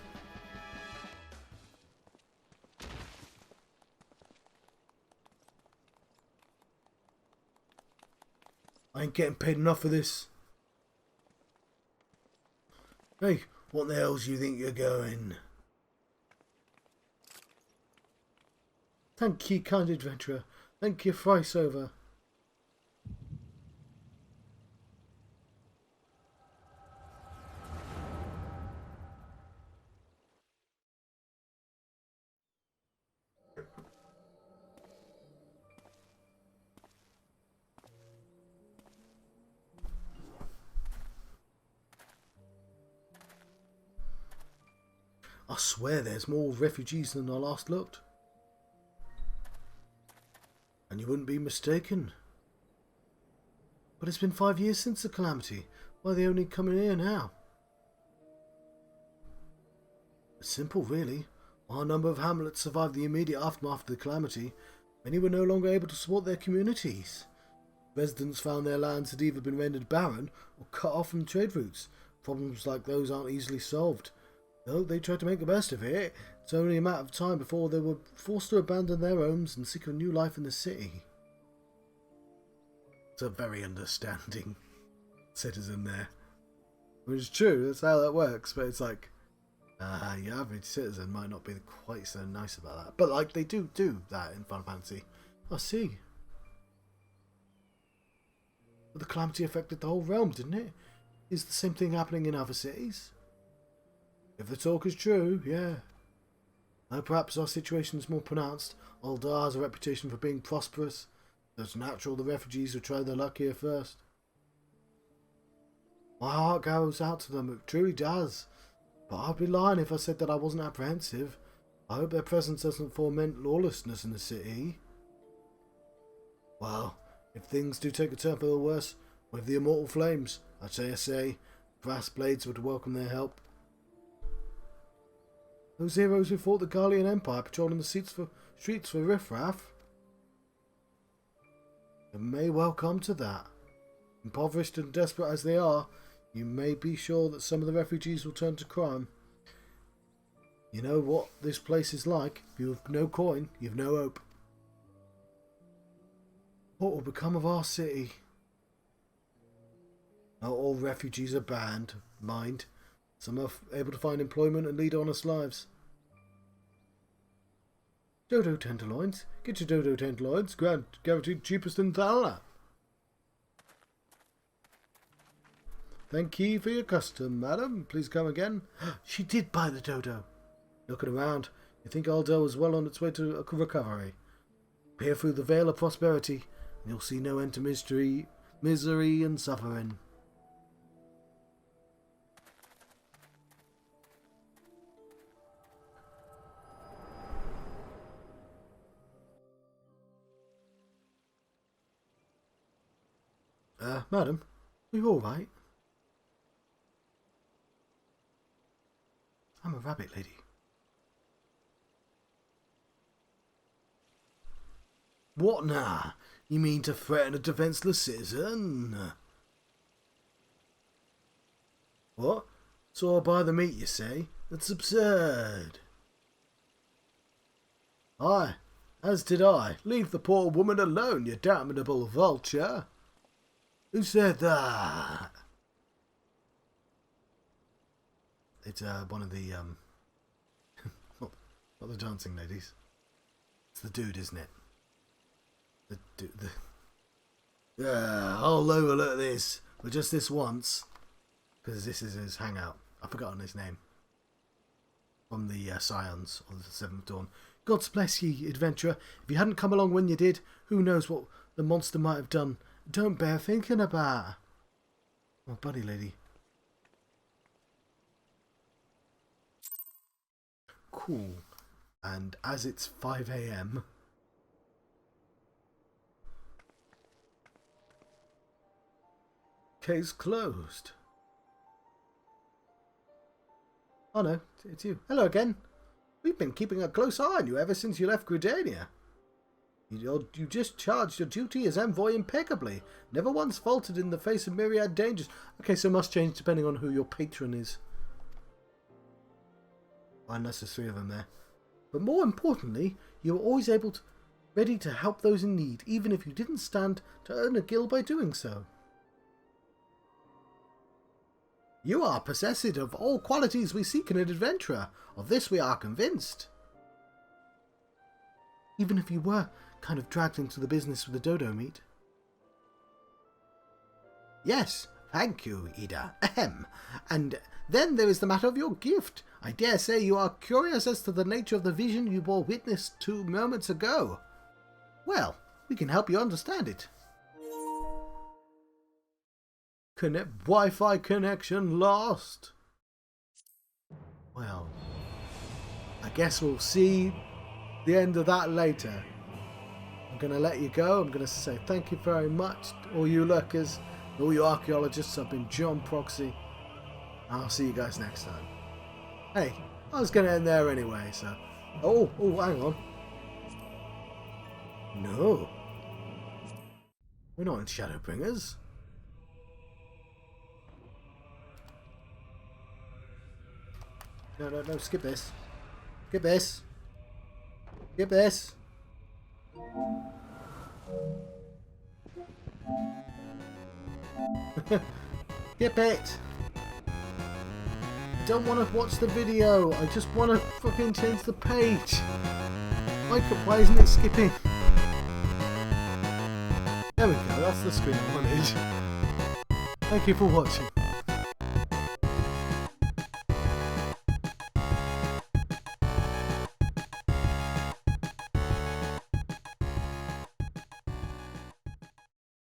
I ain't getting paid enough for this. Hey, what the hell's you think you're going? Thank ye, kind adventurer. Thank ye thrice over. I swear there's more refugees than I last looked. And you wouldn't be mistaken. But it's been 5 years since the calamity. Why are they only coming here now? It's simple, really. While a number of hamlets survived the immediate aftermath of the calamity, many were no longer able to support their communities. Residents found their lands had either been rendered barren or cut off from trade routes. Problems like those aren't easily solved. Though they tried to make the best of it, it's only a matter of time before they were forced to abandon their homes and seek a new life in the city. It's a very understanding citizen there. Which is true, that's how that works, but it's like, your average citizen might not be quite so nice about that. But, like, they do that in Final Fantasy. I see. But the calamity affected the whole realm, didn't it? Is the same thing happening in other cities? If the talk is true, yeah. Though perhaps our situation is more pronounced. Ul'dah has a reputation for being prosperous. So it's natural the refugees will try their luck here first. My heart goes out to them, it truly does. But I'd be lying if I said that I wasn't apprehensive. I hope their presence doesn't foment lawlessness in the city. Well, if things do take a turn for the worse, with the immortal flames, I say, brass blades would welcome their help. Those heroes who fought the Garlean Empire patrolling the streets for riffraff. It may well come to that. Impoverished and desperate as they are, you may be sure that some of the refugees will turn to crime. You know what this place is like. If you have no coin, you have no hope. What will become of our city? Not all refugees are banned, mind. Some are able to find employment and lead honest lives. Dodo tenderloins. Get your dodo tenderloins. Guaranteed cheapest in Thala. Thank ye for your custom, madam. Please come again. She did buy the dodo. Looking around, you think Ul'dah was well on its way to a recovery. Peer through the veil of prosperity, and you'll see no end to misery and suffering. Madam, are you all right? I'm a rabbit lady. What now? You mean to threaten a defenceless citizen? What? So I'll buy the meat, you say? That's absurd. Aye, as did I. Leave the poor woman alone, you damnable vulture. Who said that? It's one of the not the dancing ladies. It's the dude, isn't it? The dude. I'll overlook this, but just this once, because this is his hangout. I've forgotten his name. From the Scions of the Seventh Dawn. God bless ye, adventurer. If you hadn't come along when you did, who knows what the monster might have done. Don't bear thinking about. Oh, buddy lady. Cool. And as it's 5 AM, case closed. Oh no, it's you. Hello again. We've been keeping a close eye on you ever since you left Gridania. You discharged your duty as envoy impeccably. Never once faltered in the face of myriad dangers. Okay, so it must change depending on who your patron is. Unless there's 3 of them there. But more importantly, you were always ready to help those in need, even if you didn't stand to earn a gil by doing so. You are possessed of all qualities we seek in an adventurer. Of this we are convinced. Even if you were kind of dragged into the business with the dodo meat. Yes, thank you, Ida. Ahem. And then there is the matter of your gift. I dare say you are curious as to the nature of the vision you bore witness 2 moments ago. Well, we can help you understand it. Wi-Fi connection lost. Well, I guess we'll see the end of that later. I'm going to let you go. I'm going to say thank you very much to all you lurkers, all you archaeologists. I've been John Proxy. I'll see you guys next time. Hey, I was going to end there anyway, so... Oh, hang on. No. We're not in Shadowbringers. No, skip this. Skip this. Skip this. Skip it! I don't want to watch the video, I just want to fucking change the page. Why isn't it skipping? There we go, that's the screen I wanted. Thank you for watching.